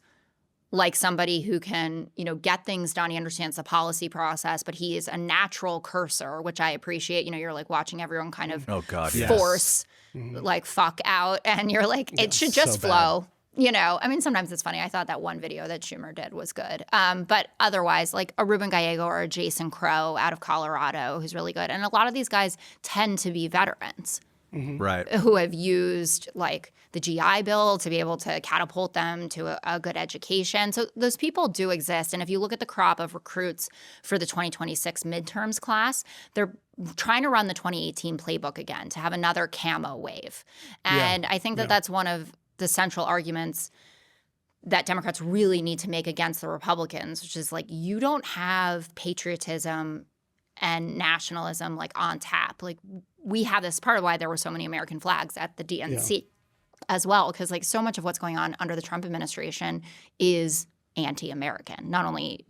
like somebody who can, get things done. He understands the policy process, but he is a natural cursor, which I appreciate. You're like watching everyone kind of force like fuck out, and you're like, it should just flow. I mean, sometimes it's funny. I thought that one video that Schumer did was good. But otherwise, like a Ruben Gallego or a Jason Crow out of Colorado who's really good. And a lot of these guys tend to be veterans. Right. Who have used like the GI Bill to be able to catapult them to a good education. So those people do exist. And if you look at the crop of recruits for the 2026 midterms class, they're trying to run the 2018 playbook again to have another camo wave. And I think that that's one of the central arguments that Democrats really need to make against the Republicans, which is like, you don't have patriotism and nationalism like on tap. Like we have this part of why there were so many American flags at the DNC as well, because like so much of what's going on under the Trump administration is anti-American, not only,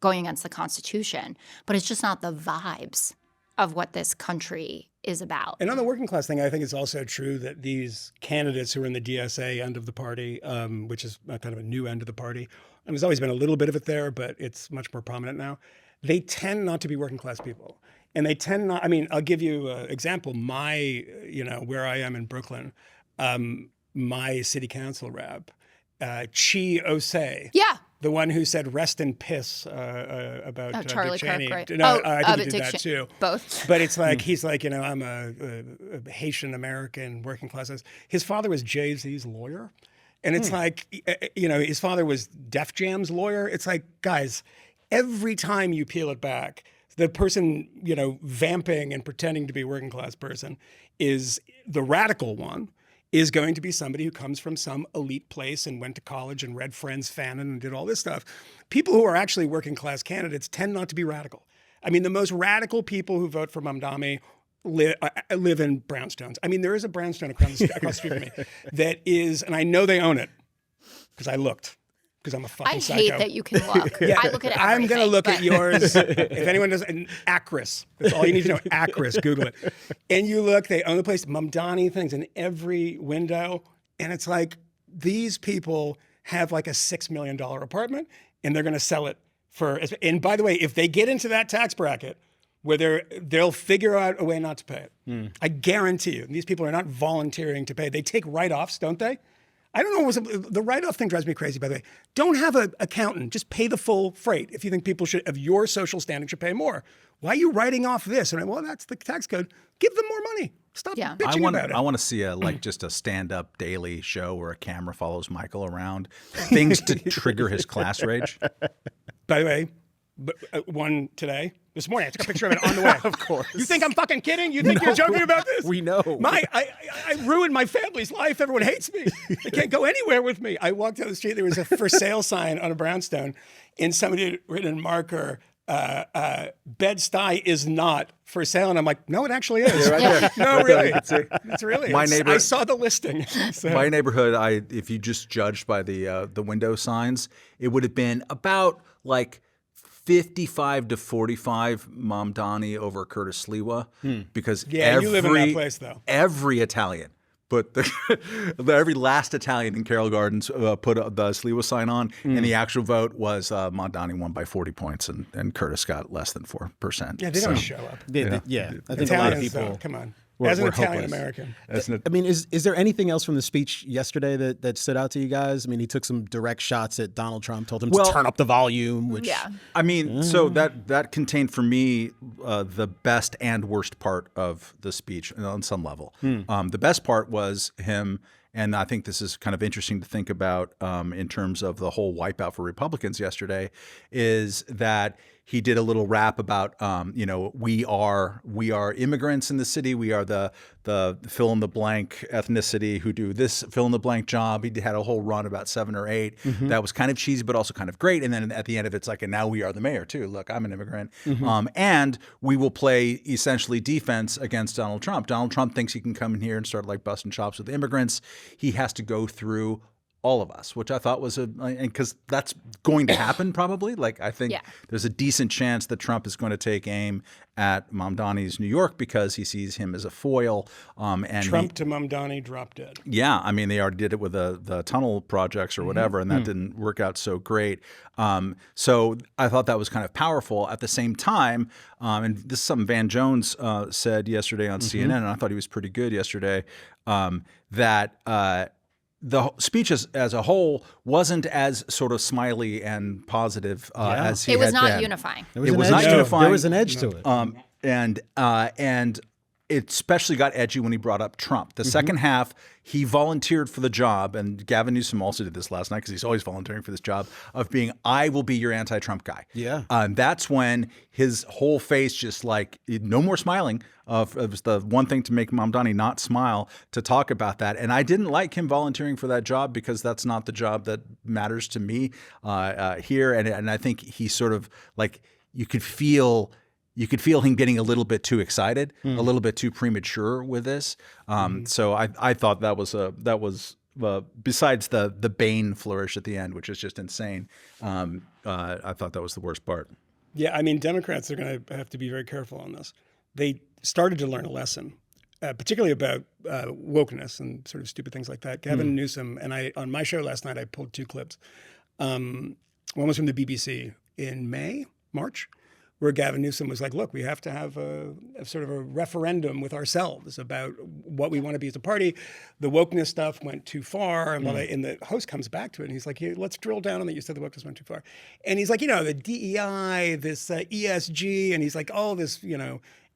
going against the Constitution, but it's just not the vibes of what this country is about. And on the working class thing, I think it's also true that these candidates who are in the DSA end of the party, which is kind of a new end of the party, and there's always been a little bit of it there, but it's much more prominent now. They tend not to be working class people. And they tend not, I mean, I'll give you an example. Where I am in Brooklyn, my city council rep, Chi Osei. Yeah. The one who said "rest in piss" about Charlie Dick Cheney. Kirk, right? No, I think he did that too. Both. But it's like he's like, I'm a Haitian American working class. His father was Jay-Z's lawyer, and it's like, his father was Def Jam's lawyer. It's like, guys, every time you peel it back, the person vamping and pretending to be a working class person is the radical one. Is going to be somebody who comes from some elite place and went to college and read Friends Fanon and did all this stuff. People who are actually working class candidates tend not to be radical. I mean, the most radical people who vote for Mamdani live in brownstones. I mean, there is a brownstone across the street from me that is, and I know they own it because I looked. Because I'm a fucking psycho. I hate that you can look. Yeah, I look at everything. I'm going to look at yours. If anyone does, Acris. That's all you need to know. Acris. Google it. And you look, they own the place, Mamdani things in every window. And it's like, these people have like a $6 million apartment and they're going to sell it for, and by the way, if they get into that tax bracket where they'll figure out a way not to pay it. I guarantee you, these people are not volunteering to pay. They take write-offs, don't they? I don't know. The write-off thing drives me crazy, by the way. Don't have an accountant. Just pay the full freight if you think people of your social standing should pay more. Why are you writing off this? And well, that's the tax code. Give them more money. Stop bitching about it. I want to see just a stand-up daily show where a camera follows Michael around. Things to trigger his class rage. By the way, one today. This morning, I took a picture of it on the way. Of course. You think I'm fucking kidding? You think you're joking about this? We know. I ruined my family's life. Everyone hates me. They can't go anywhere with me. I walked down the street. There was a for sale sign on a brownstone, and somebody had written in marker, Bed-Stuy is not for sale. And I'm like, no, it actually is. Right there. No, really. It's really. My neighbor, I saw the listing. So. My neighborhood, if you just judged by the window signs, it would have been about like 55 to 45 Mamdani over Curtis Sliwa, because you live in that place though. Every Italian put every last Italian in Carroll Gardens put the Sliwa sign on, and the actual vote was Mamdani won by 40 points, and Curtis got less than 4%. Yeah, they don't show up. I think Italians, a lot of people. Come on. As an Italian American. I mean, is there anything else from the speech yesterday that stood out to you guys? I mean, he took some direct shots at Donald Trump, told him to turn up the volume, which... Yeah. I mean, so that contained for me the best and worst part of the speech on some level. The best part was him, and I think this is kind of interesting to think about in terms of the whole wipeout for Republicans yesterday, is that he did a little rap about, we are immigrants in the city. We are the fill in the blank ethnicity who do this fill in the blank job. He had a whole run about 7 or 8 that was kind of cheesy, but also kind of great. And then at the end of it, it's like, and now we are the mayor too. Look, I'm an immigrant, and we will play essentially defense against Donald Trump. Donald Trump thinks he can come in here and start like busting chops with immigrants. He has to go through all of us, which I thought was because that's going to happen probably. Like, I think there's a decent chance that Trump is going to take aim at Mamdani's New York because he sees him as a foil. And Trump to Mamdani, drop dead. Yeah, I mean, they already did it with the tunnel projects or whatever, and that didn't work out so great. So I thought that was kind of powerful. At the same time, and this is something Van Jones said yesterday on CNN, and I thought he was pretty good yesterday, that the speech as a whole wasn't as sort of smiley and positive as he had been. It was not unifying. It was not unifying. There was an edge to it. And it especially got edgy when he brought up Trump. The second half, he volunteered for the job, and Gavin Newsom also did this last night because he's always volunteering for this job, of being, I will be your anti-Trump guy. Yeah. That's when his whole face just like, no more smiling. It was the one thing to make Mamdani not smile, to talk about that. And I didn't like him volunteering for that job because that's not the job that matters to me here. And I think he sort of like, you could feel him getting a little bit too excited, a little bit too premature with this. So I thought that was besides the Bane flourish at the end, which is just insane. I thought that was the worst part. Yeah, I mean, Democrats are going to have to be very careful on this they started to learn a lesson, particularly about wokeness and sort of stupid things like that. Gavin Newsom, and on my show last night, I pulled 2 clips. One was from the BBC in March, where Gavin Newsom was like, look, we have to have a sort of a referendum with ourselves about what we want to be as a party. The wokeness stuff went too far. And, and the host comes back to it and he's like, hey, let's drill down on that. You said the wokeness went too far. And he's like, the DEI, this ESG, and he's like, all this,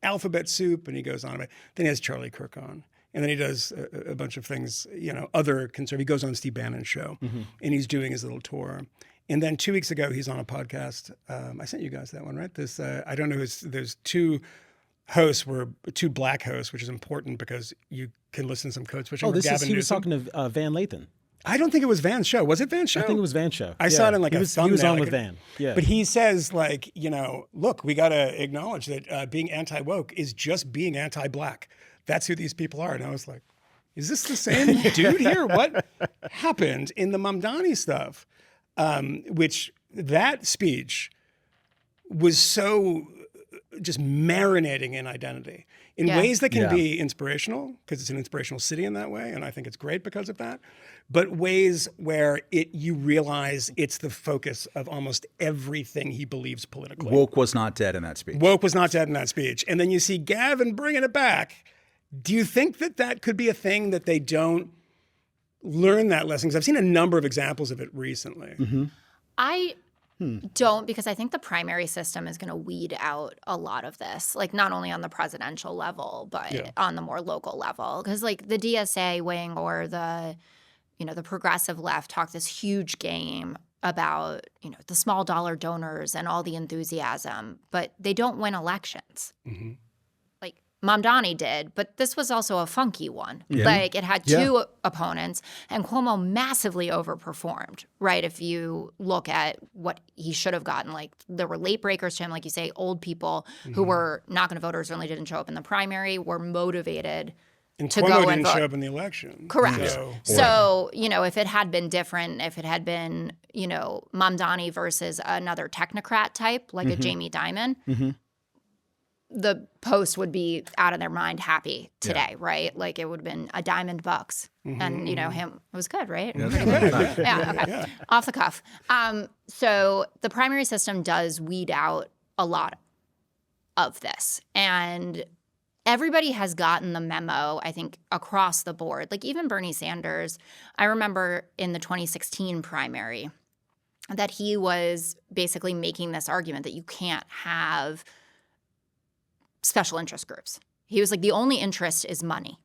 alphabet soup. And he goes on about it. Then he has Charlie Kirk on. And then he does a bunch of things, other conservative. He goes on Steve Bannon's show and he's doing his little tour. And then 2 weeks ago, he's on a podcast. I sent you guys that one, right? This I don't know. There's 2 hosts, 2 black hosts, which is important because you can listen to some code switching. Oh, he was talking to Van Lathan. I don't think it was Van's show. Was it Van's show? I think it was Van's show. I saw it in a thumbnail. He was on with Van. Yeah. But he says look, we got to acknowledge that being anti-woke is just being anti-black. That's who these people are. And I was like, is this the same dude here? What happened in the Mamdani stuff? Which that speech was so just marinating in identity in ways that can be inspirational, because it's an inspirational city in that way, and I think it's great because of that, but ways where you realize it's the focus of almost everything he believes politically. Woke was not dead in that speech. Woke was not dead in that speech. And then you see Gavin bringing it back. Do you think that could be a thing that they don't learn that lesson? Because I've seen a number of examples of it recently. I don't, because I think the primary system is going to weed out a lot of this, not only on the presidential level, but on the more local level. Because the DSA wing or the progressive left talk this huge game about, the small dollar donors and all the enthusiasm, but they don't win elections. Mamdani did, but this was also a funky one. It had 2 opponents, and Cuomo massively overperformed, right? If you look at what he should have gotten, there were late breakers to him, like you say, old people who were not going to vote or certainly didn't show up in the primary, were motivated to Cuomo go and didn't vote. Show up in the election. Correct. So, if it had been different, if it had been, Mamdani versus another technocrat type, like a Jamie Dimon, the Post would be out of their mind happy today, right? It would have been a diamond bucks. And, him, it was good, right? Pretty good. Okay. Off the cuff. So the primary system does weed out a lot of this. And everybody has gotten the memo, I think, across the board. Even Bernie Sanders, I remember in the 2016 primary that he was basically making this argument that you can't have special interest groups. He was like, the only interest is money,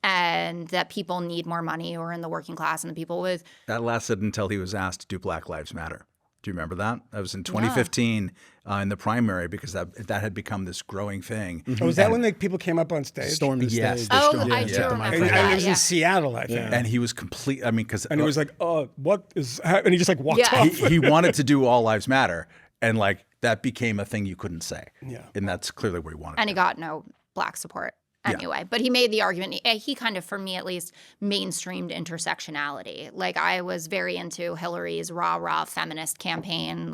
and that people need more money, or in the working class, and the people with... That lasted until he was asked to do Black Lives Matter. Do you remember that? That was in 2015 in the primary, because that had become this growing thing. Oh, was that when people came up on stage? Stormed the stage. I do remember that. It was in Seattle, I think. And he was complete. I mean, because... And he was like, what is... And he just walked off. He wanted to do All Lives Matter. And that became a thing you couldn't say. Yeah. And that's clearly where he wanted And to he got no black support anyway. But he made the argument, he kind of, for me at least, mainstreamed intersectionality. I was very into Hillary's rah-rah feminist campaign,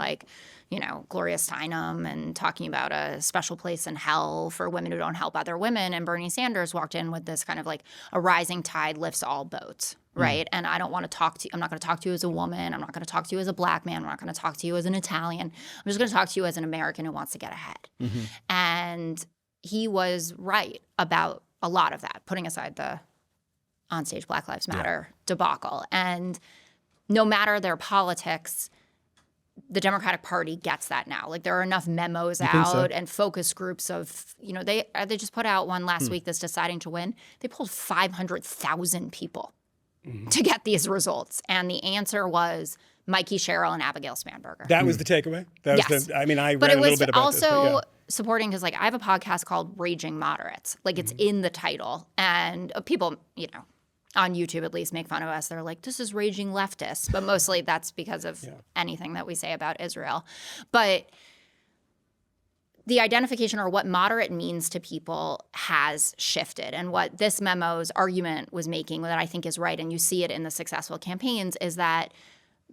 Gloria Steinem, and talking about a special place in hell for women who don't help other women. And Bernie Sanders walked in with this kind of a rising tide lifts all boats. Right. And I don't want to talk to you. I'm not going to talk to you as a woman. I'm not going to talk to you as a black man. I'm not going to talk to you as an Italian. I'm just going to talk to you as an American who wants to get ahead. And he was right about a lot of that, putting aside the onstage Black Lives Matter debacle. And no matter their politics, the Democratic Party gets that now. There are enough memos out and focus groups of, they just put out one last week that's deciding to win. They pulled 500,000 people to get these results. And the answer was Mikey Sherrill and Abigail Spanberger. That was the takeaway? That was I read but a little bit about this. But it was also supporting, because I have a podcast called Raging Moderates. It's in the title. And people, on YouTube at least, make fun of us. They're like, this is raging leftists. But mostly that's because of anything that we say about Israel. But the identification, or what moderate means to people, has shifted. And what this memo's argument was making, that I think is right, and you see it in the successful campaigns, is that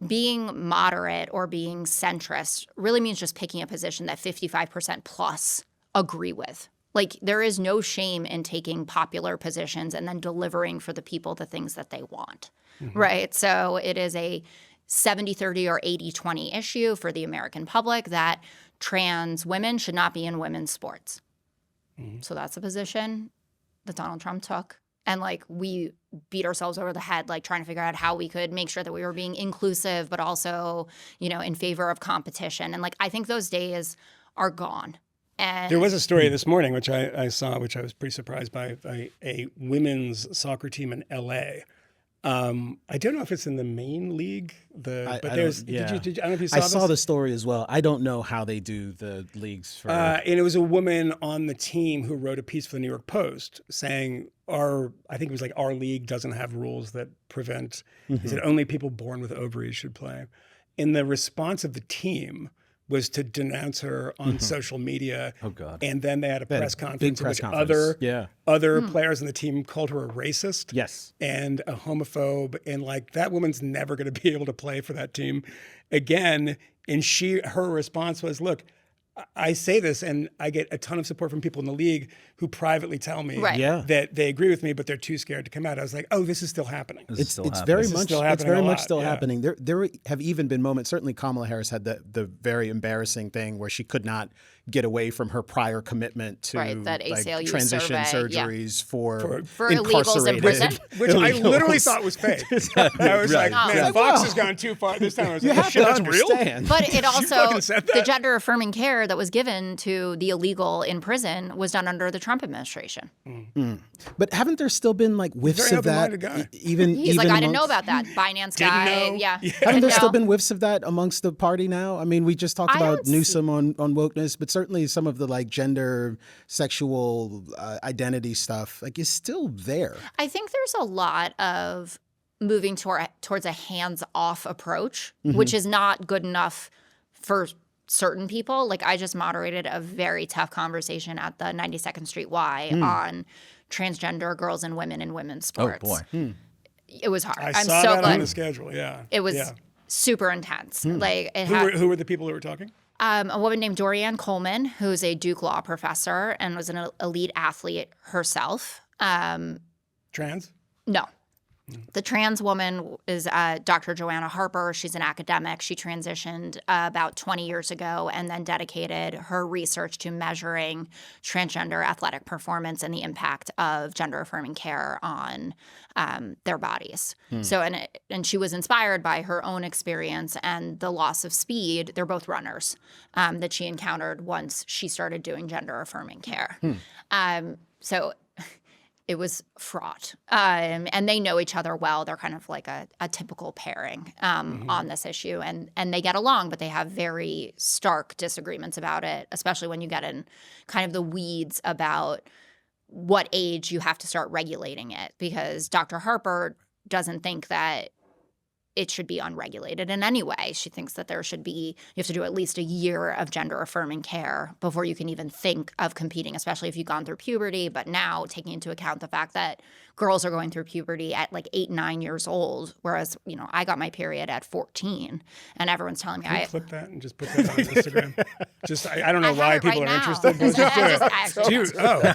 being moderate or being centrist really means just picking a position that 55% plus agree with, Like, there is no shame in taking popular positions and then delivering for the people the things that they want, right? So it is a 70-30 or 80-20 issue for the American public that trans women should not be in women's sports. So that's a position that Donald Trump took. And, like, we beat ourselves over the head, like, trying to figure out how we could make sure that we were being inclusive, but also, you know, in favor of competition. And, like, I think those days are gone. And there was a story this morning, which I saw, which I was pretty surprised by a women's soccer team in L.A. I don't know if it's in the main league. But there's. I don't know if you saw this. I saw the story as well. I don't know how they do the leagues for. And it was a woman on the team who wrote a piece for the New York Post saying I think it was like, our league doesn't have rules that prevent. He said only people born with ovaries should play. And the response of the team was to denounce her on social media. Oh, God. And then they had a press conference in which conference. other players on the team called her a racist. Yes. And a homophobe. And, like, that woman's never going to be able to play for that team again. And her response was, look, I say this and I get a ton of support from people in the league who privately tell me that they agree with me, but they're too scared to come out. I was like, oh, this is still happening. It's very much still happening. There have even been moments, certainly Kamala Harris had the very embarrassing thing where she could not get away from her prior commitment to that ACLU transition survey, surgeries for illegals in prison. Which I literally thought was fake. I was like, man, Fox has gone too far this time. I was like, shit, that's real? But it also, the gender affirming care that was given to the illegal in prison was done under the Trump administration. But haven't there still been, like, whiffs of that? He's like, I didn't know about that. Binance guy. Haven't there still been whiffs of that amongst the party now? I mean, we just talked about Newsom on wokeness, but certainly some of the, like, gender, sexual identity stuff, like, is still there. I think there's a lot of moving towards a hands-off approach, which is not good enough for certain people. Like, I just moderated a very tough conversation at the 92nd Street Y on transgender girls and women in women's sports. Oh, boy. It was hard. I saw that on the schedule, It was super intense. Like, who were the people who were talking? A woman named Dorianne Coleman, who's a Duke law professor and was an elite athlete herself. Trans? No. The trans woman is Dr. Joanna Harper. She's an academic. She transitioned about 20 years ago and then dedicated her research to measuring transgender athletic performance and the impact of gender-affirming care on their bodies. So, and she was inspired by her own experience and the loss of speed. They're both runners that she encountered once she started doing gender-affirming care. So it was fraught. And they know each other well. They're kind of like a typical pairing on this issue. And they get along, but they have very stark disagreements about it, especially when you get in kind of the weeds about what age you have to start regulating it. Because Dr. Harper doesn't think that it should be unregulated in any way. She thinks that you have to do at least a year of gender-affirming care before you can even think of competing, especially if you've gone through puberty. But now, taking into account the fact that girls are going through puberty at like 8, 9 years old, whereas, you know, I got my period at 14, and everyone's telling me Can you clip that and just put that on Instagram? I don't know why people are interested.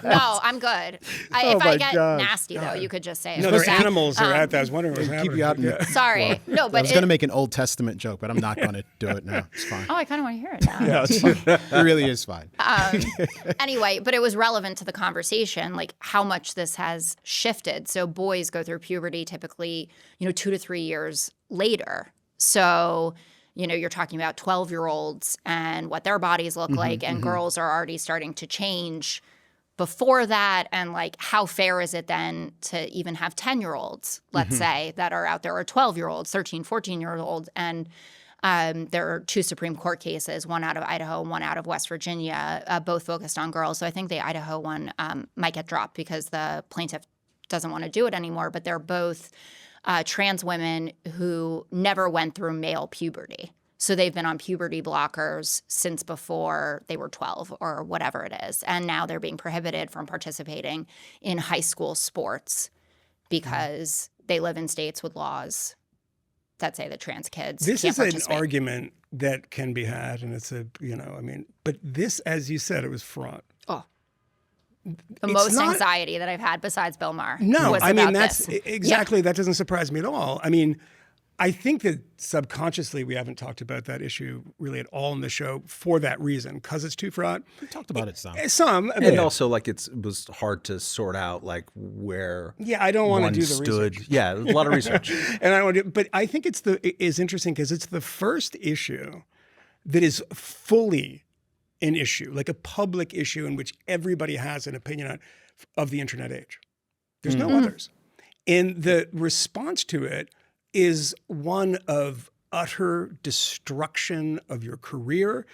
No, I'm good. If I get nasty, though, you could just say it. No, there's animals are at that. I was wondering what was happening. Keep you out Sorry. No, but I was going to make an Old Testament joke, but I'm not going to do it now. It's fine. Oh, I kind of want to hear it now. Yeah, it's fine. It really is fine. Anyway, but it was relevant to the conversation, like how much this has shifted. So boys go through puberty typically, 2 to 3 years later. So, you're talking about 12-year-olds and what their bodies look like, and girls are already starting to change before that. And like, how fair is it then to even have 10-year-olds, let's say, that are out there, or 12-year-olds, 13, 14-year-olds. And there are 2 Supreme Court cases, one out of Idaho, one out of West Virginia, both focused on girls. So I think the Idaho one might get dropped because the plaintiff doesn't want to do it anymore. But they're both trans women who never went through male puberty. So they've been on puberty blockers since before they were 12 or whatever it is. And now they're being prohibited from participating in high school sports because they live in states with laws that say that trans kids can't participate. This is an argument that can be had, and it's but this, as you said, it was fraught. Oh. The most anxiety that I've had besides Bill Maher. No, was I mean, about that's this. exactly, that doesn't surprise me at all. I mean, I think that subconsciously we haven't talked about that issue really at all in the show for that reason, because it's too fraught. We talked about it some. Some. And also, like, it was hard to sort out, like, where I don't want to do the stood. research. Yeah, a lot of research. And I want to, but I think it's interesting because it's the first issue that is fully an issue, like a public issue in which everybody has an opinion on, of the internet age. There's no others. And the response to it is one of utter destruction of your career,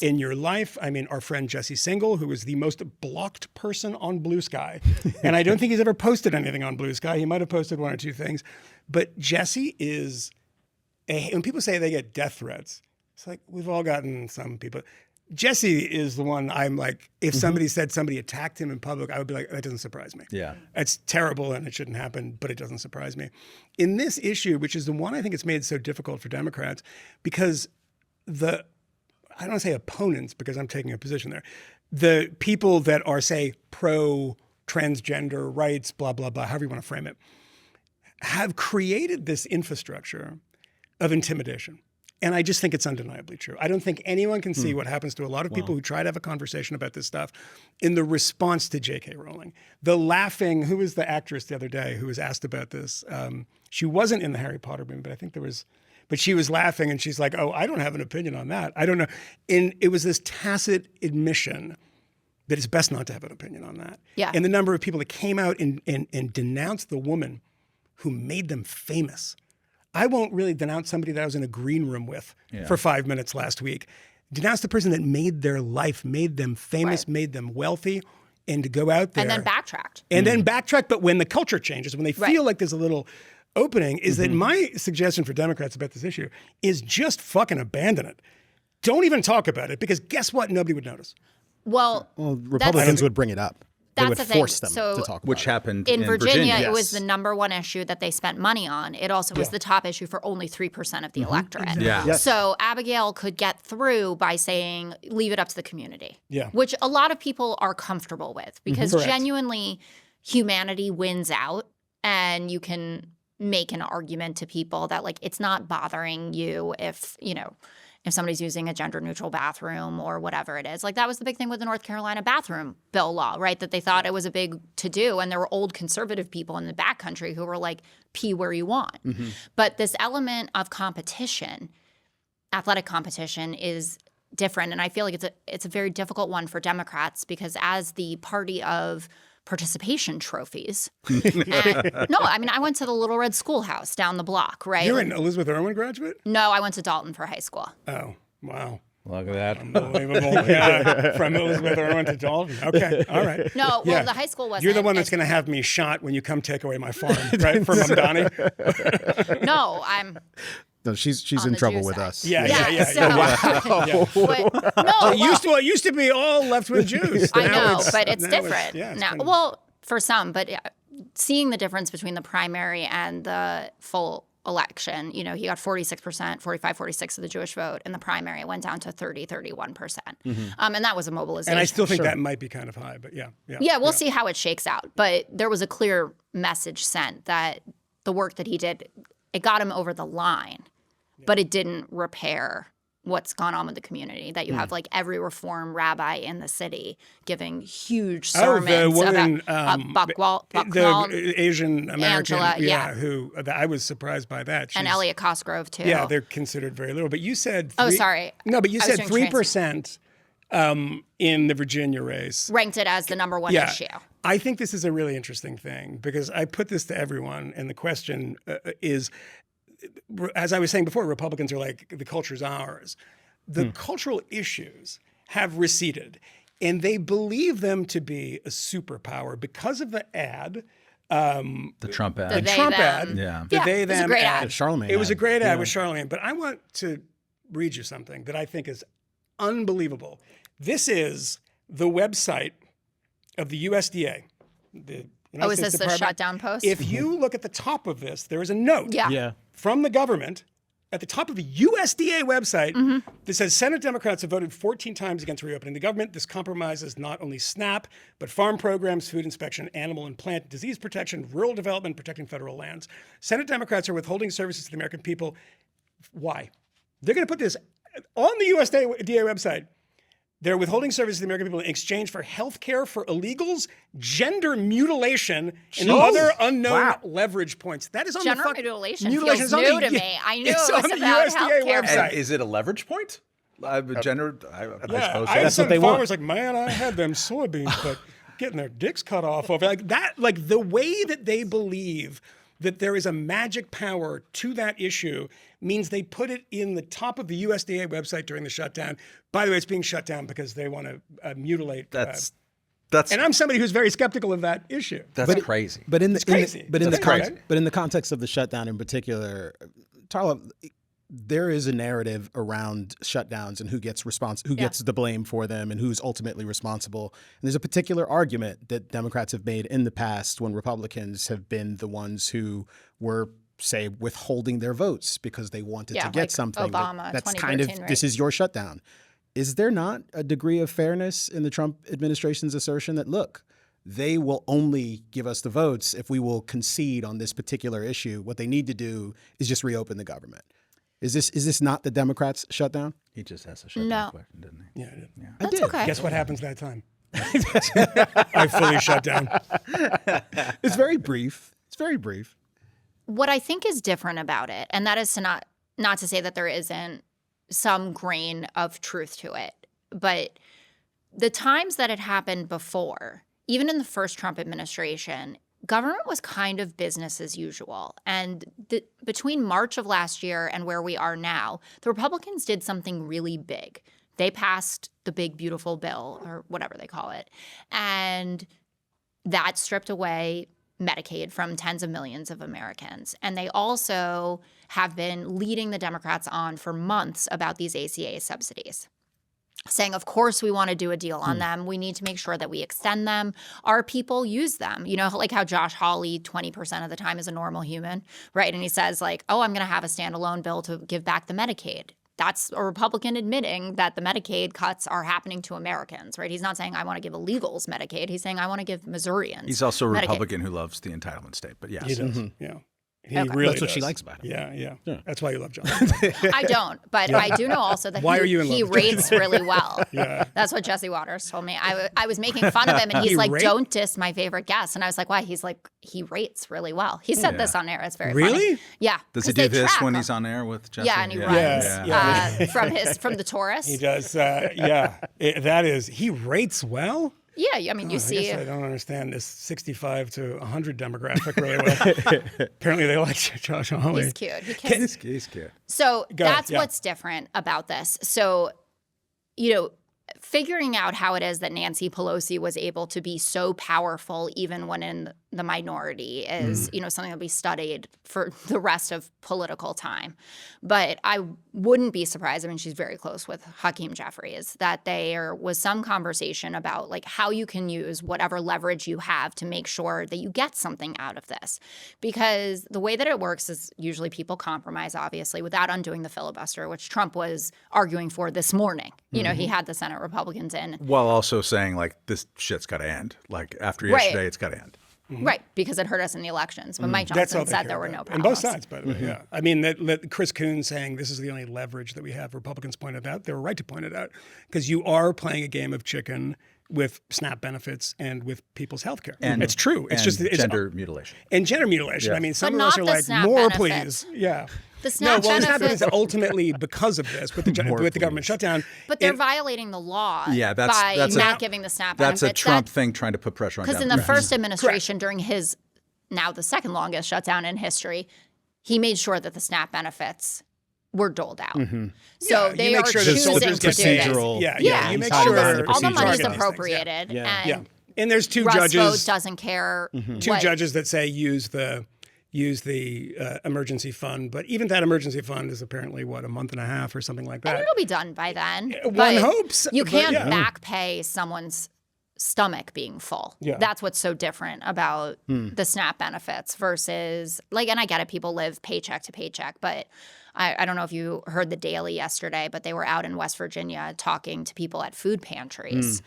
in your life. I mean, our friend Jesse Singal, who is the most blocked person on Blue Sky, and I don't think he's ever posted anything on Blue Sky. He might have posted one or two things, but Jesse is, when people say they get death threats, it's like, we've all gotten some people. Jesse is the one I'm like, if somebody said somebody attacked him in public, I would be like, that doesn't surprise me. Yeah. That's terrible and it shouldn't happen, but it doesn't surprise me. In this issue, which is the one I think it's made so difficult for Democrats, because I don't want to say opponents, because I'm taking a position there, the people that are, say, pro-transgender rights, blah, blah, blah, however you want to frame it, have created this infrastructure of intimidation. And I just think it's undeniably true. I don't think anyone can see what happens to a lot of people who try to have a conversation about this stuff in the response to J.K. Rowling. The laughing, who was the actress the other day who was asked about this? She wasn't in the Harry Potter movie, but I think there was, but she was laughing and she's like, oh, I don't have an opinion on that. I don't know. And it was this tacit admission that it's best not to have an opinion on that. Yeah. And the number of people that came out and denounced the woman who made them famous. I won't really denounce somebody that I was in a green room with for 5 minutes last week. Denounce the person that made their life, made them famous, made them wealthy, and to go out there. And then backtracked. And then backtrack, but when the culture changes, when they feel like there's a little opening, is that my suggestion for Democrats about this issue is just fucking abandon it. Don't even talk about it, because guess what? Nobody would notice. Well, Republicans would bring it up. They would the force thing. them to talk about Which it. happened in Virginia. Yes. It was the number one issue that they spent money on. It also was the top issue for only 3% of the electorate. Yeah. Yes. So Abigail could get through by saying, leave it up to the community. Yeah. Which a lot of people are comfortable with, because genuinely humanity wins out, and you can make an argument to people that, like, it's not bothering you if, if somebody's using a gender-neutral bathroom or whatever it is. Like, that was the big thing with the North Carolina bathroom bill law, right? That they thought it was a big to-do, and there were old conservative people in the backcountry who were like, pee where you want. But this element of competition, athletic competition, is different, and I feel like it's a very difficult one for Democrats, because as the party of participation trophies. No, I mean, I went to the Little Red Schoolhouse down the block, right? You're an Elizabeth Irwin graduate? No, I went to Dalton for high school. Oh, wow. Look at that. Unbelievable. Yeah. From Elizabeth Irwin to Dalton. Okay, all right. No, well, the high school wasn't. You're the one that's going to have me shot when you come take away my farm, right? For Mamdani? No, I'm... No, she's on in the trouble Jew with side. us. Yeah. Wow. But, no, It used to be all left-wing Jews. I Now know, but it's now different it's now. been- Well, for some, but seeing the difference between the primary and the full election, he got 46%, 45, 46 of the Jewish vote. In the primary, it went down to 30, 31%. And that was a mobilization. And I still think that might be kind of high, but yeah. Yeah, we'll see how it shakes out. But there was a clear message sent that the work that he did, it got him over the line, but it didn't repair what's gone on with the community, that you have like every reform rabbi in the city giving huge sermons about Buckwald, the Asian American, Angela, who I was surprised by that. and Elliot Cosgrove too. Yeah, they're considered very little. But you said sorry. No, but you I was said doing 3% in the Virginia race. Ranked it as the number one issue. I think this is a really interesting thing, because I put this to everyone, and the question is, as I was saying before, Republicans are like, the culture's ours. The cultural issues have receded, and they believe them to be a superpower because of the ad. The Trump ad. The Trump they-them. ad. Yeah. The Yeah, they, it was a them great ad. ad. Charlemagne It was a ad. great ad with Charlemagne. But I want to read you something that I think is unbelievable. This is the website of the USDA. The United Is States this the Department. shutdown post? If you look at the top of this, there is a note Yeah. from the government at the top of a USDA website that says Senate Democrats have voted 14 times against reopening the government. This compromises not only SNAP, but farm programs, food inspection, animal and plant disease protection, rural development, protecting federal lands. Senate Democrats are withholding services to the American people. Why? They're going to put this on the USDA website. They're withholding services to the American people in exchange for health care for illegals, gender mutilation, and other unknown leverage points. That is on gender the mutilation feels new to me. I knew it was about healthcare. And is it a leverage point? Gender, I suppose. I have some farmers like, man, I had them soybeans, but getting their dicks cut off over like that. Like the way that they believe that there is a magic power to that issue means they put it in the top of the USDA website during the shutdown. By the way, it's being shut down because they want to mutilate. That's. And I'm somebody who's very skeptical of that issue. That's crazy. But in the context of the shutdown in particular, Tarlov, there is a narrative around shutdowns and who gets the blame for them and who's ultimately responsible. And there's a particular argument that Democrats have made in the past when Republicans have been the ones who were, say, withholding their votes because they wanted to get something. Obama, that's kind of, right? This is your shutdown. Is there not a degree of fairness in the Trump administration's assertion that, look, they will only give us the votes if we will concede on this particular issue? What they need to do is just reopen the government. Is this not the Democrats' shutdown? He just has a shutdown question, didn't he? Yeah, I did. Yeah. That's okay. Guess what happens that time? I fully shut down. It's very brief. It's very brief. What I think is different about it, and that is to not to say that there isn't some grain of truth to it, but the times that it happened before, even in the first Trump administration, government was kind of business as usual. And between March of last year and where we are now, the Republicans did something really big. They passed the big, beautiful bill, or whatever they call it. And that stripped away Medicaid from tens of millions of Americans. And they also have been leading the Democrats on for months about these ACA subsidies, saying, of course, we want to do a deal on them. We need to make sure that we extend them. Our people use them. You know, like how Josh Hawley 20% of the time is a normal human, right? And he says like, oh, I'm going to have a standalone bill to give back the Medicaid. That's a Republican admitting that the Medicaid cuts are happening to Americans, right? He's not saying I want to give illegals Medicaid. He's saying I want to give Missourians He's also a Medicaid. Republican who loves the entitlement state, but yes. He does, yeah. He Okay. really That's what does. she likes about him. Yeah. That's why you love John. I don't, but I do know also that Why are you in he love with Jesse? rates really well. Yeah. That's what Jesse Waters told me. I was making fun of him, and he's like, don't diss my favorite guest. And I was like, why? He's like, he rates really well. He said this on air. It's very Really? funny. Yeah. Does he 'cause they do this track when him. he's on air with Jesse? Yeah, and he runs Yeah. from the Taurus. He does. He rates well. Yeah, I mean, you I see. guess I don't understand this 65 to 100 demographic really well. Apparently they like Josh Hawley. He's cute. He's cute. So that's yeah. what's different about this. So, you know, figuring out how it is that Nancy Pelosi was able to be so powerful even when in the minority is, you know, something that'll be studied for the rest of political time. But I wouldn't be surprised, I mean, she's very close with Hakeem Jeffries, that there was some conversation about like how you can use whatever leverage you have to make sure that you get something out of this. Because the way that it works is usually people compromise, obviously, without undoing the filibuster, which Trump was arguing for this morning. You know, he had the Senate Republicans in. While also saying like this shit's got to end. Like after yesterday, it's got to end. Right, because it hurt us in the elections. But Mike That's all Johnson they said care there were about. no And problems. both sides, by the way, yeah. I mean, that Chris Coons saying this is the only leverage that we have, Republicans pointed out. They were right to point it out because you are playing a game of chicken with SNAP benefits and with people's health care. And it's true. It's just it's gender mutilation. And gender mutilation. Yeah. I mean, some But of us not are the like, SNAP more benefits. please. Yeah. The SNAP SNAP benefits, benefits ultimately because of this, with the government shutdown. but they're And- violating the law Yeah, by that's not giving the SNAP That's benefits. a Trump thing trying to put pressure on Because in the Democrats. first administration, during his now the second longest shutdown in history, he made sure that the SNAP benefits were doled out. So you they make are sure the choosing soldiers to get do paid. this. Yeah, you make all sure all the procedures money's are- appropriated. Yeah. And And there's two Russ judges. Vogt doesn't care. Two what- judges that say use the emergency fund, but even that emergency fund is apparently a month and a half or something like And that. it'll be done by then. One But hopes, You but can't yeah. back pay someone's stomach being full. Yeah. That's what's so different about the SNAP benefits versus like, and I get it, people live paycheck to paycheck, but I don't know if you heard the Daily yesterday, but they were out in West Virginia talking to people at food pantries.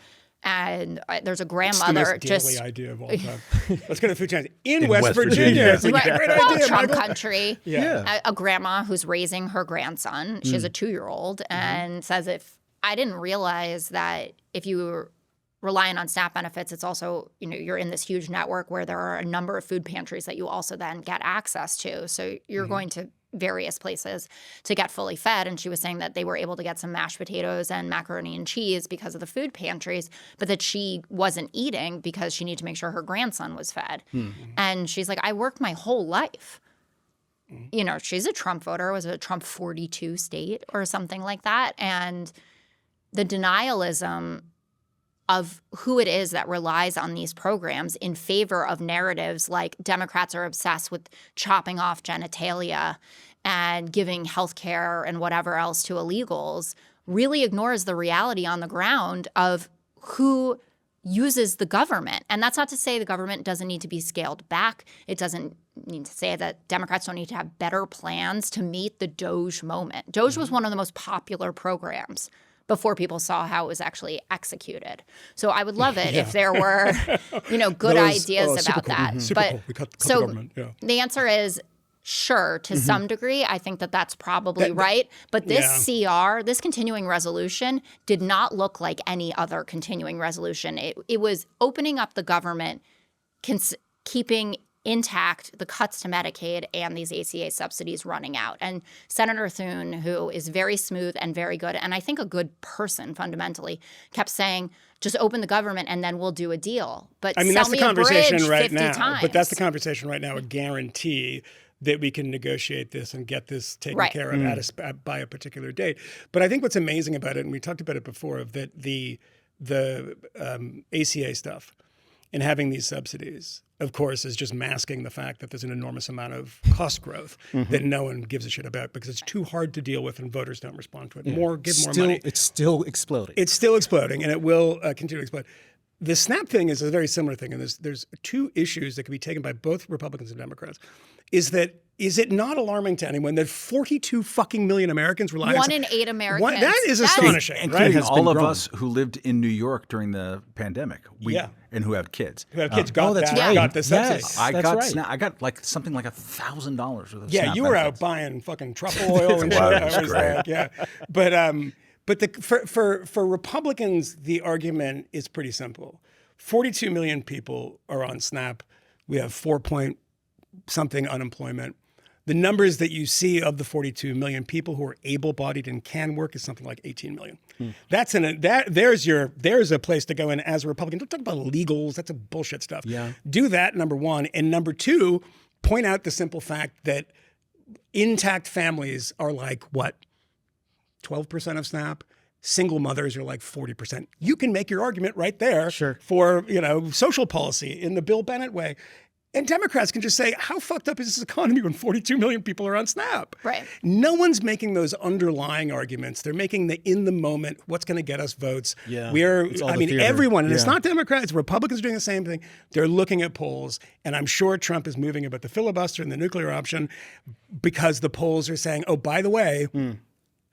And there's a grandmother it's the most daily idea of all time. Let's go to food pantries in West Virginia. It's like, great well, idea, Trump Michael. country. A grandma who's raising her grandson. She has a 2-year-old and says, if I didn't realize that if you were relying on SNAP benefits, it's also, you're in this huge network where there are a number of food pantries that you also then get access to. So you're going to various places to get fully fed. And she was saying that they were able to get some mashed potatoes and macaroni and cheese because of the food pantries, but that she wasn't eating because she needed to make sure her grandson was fed. And she's like, I worked my whole life. She's a Trump voter. Was it a Trump 42 state or something like that? And the denialism of who it is that relies on these programs in favor of narratives like Democrats are obsessed with chopping off genitalia and giving health care and whatever else to illegals really ignores the reality on the ground of who uses the government. And that's not to say the government doesn't need to be scaled back. It doesn't need to say that Democrats don't need to have better plans to meet the Doge moment. Doge was one of the most popular programs before people saw how it was actually executed. So I would love it if there were, good ideas about that. Super But cool. We cut the so government. Yeah. the answer is sure, to some degree. I think that that's probably right. But this CR, this continuing resolution, did not look like any other continuing resolution. It was opening up the government, keeping intact the cuts to Medicaid and these ACA subsidies running out. And Senator Thune, who is very smooth and very good, and I think a good person fundamentally, kept saying, just open the government and then we'll do a deal. But that's the conversation right 50 now. times. But that's the conversation right now, a guarantee that we can negotiate this and get this taken care of by a particular date. But I think what's amazing about it, and we talked about it before, of that the ACA stuff and having these subsidies, of course, is just masking the fact that there's an enormous amount of cost growth that no one gives a shit about because it's too hard to deal with and voters don't respond to it. Give more money. It's still exploding. It's still exploding, and it will continue to explode. The SNAP thing is a very similar thing, and there's two issues that can be taken by both Republicans and Democrats. Is it not alarming to anyone that 42 fucking million Americans rely on 1 in 8 Americans? That is astonishing, including right? all of us who lived in New York during the pandemic. And who have kids. Got the subsidy. Yes, I got like something like $1,000 worth of SNAP you were benefits. out buying fucking truffle oil and shit. Wow, I that's was great. like, But for Republicans, the argument is pretty simple. 42 million people are on SNAP. We have 4-point-something unemployment. The numbers that you see of the 42 million people who are able-bodied and can work is something like 18 million. There's a place to go in as a Republican. Don't talk about legals. That's a bullshit stuff. Yeah. Do that, number one. And number two, point out the simple fact that intact families are like, what, 12% of SNAP? Single mothers are like 40%. You can make your argument right there for, social policy in the Bill Bennett way. And Democrats can just say, how fucked up is this economy when 42 million people are on SNAP? Right. No one's making those underlying arguments. They're making the in the moment, what's going to get us votes. Yeah. Everyone, and it's not Democrats, Republicans are doing the same thing. They're looking at polls, and I'm sure Trump is moving about the filibuster and the nuclear option because the polls are saying, oh, by the way,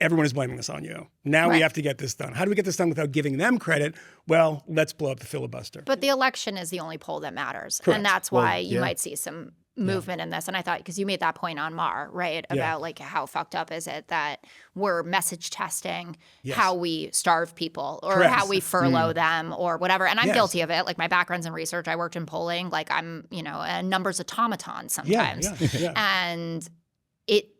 everyone is blaming this on you. Now we have to get this done. How do we get this done without giving them credit? Well, let's blow up the filibuster. But the election is the only poll that matters. Correct. And that's why you might see some movement in this. And I thought, because you made that point on Mar, right? About like how fucked up is it that we're message testing how we starve people or how we furlough them or whatever. And I'm guilty of it. Like my background's in research. I worked in polling. Like I'm, a numbers automaton sometimes. And it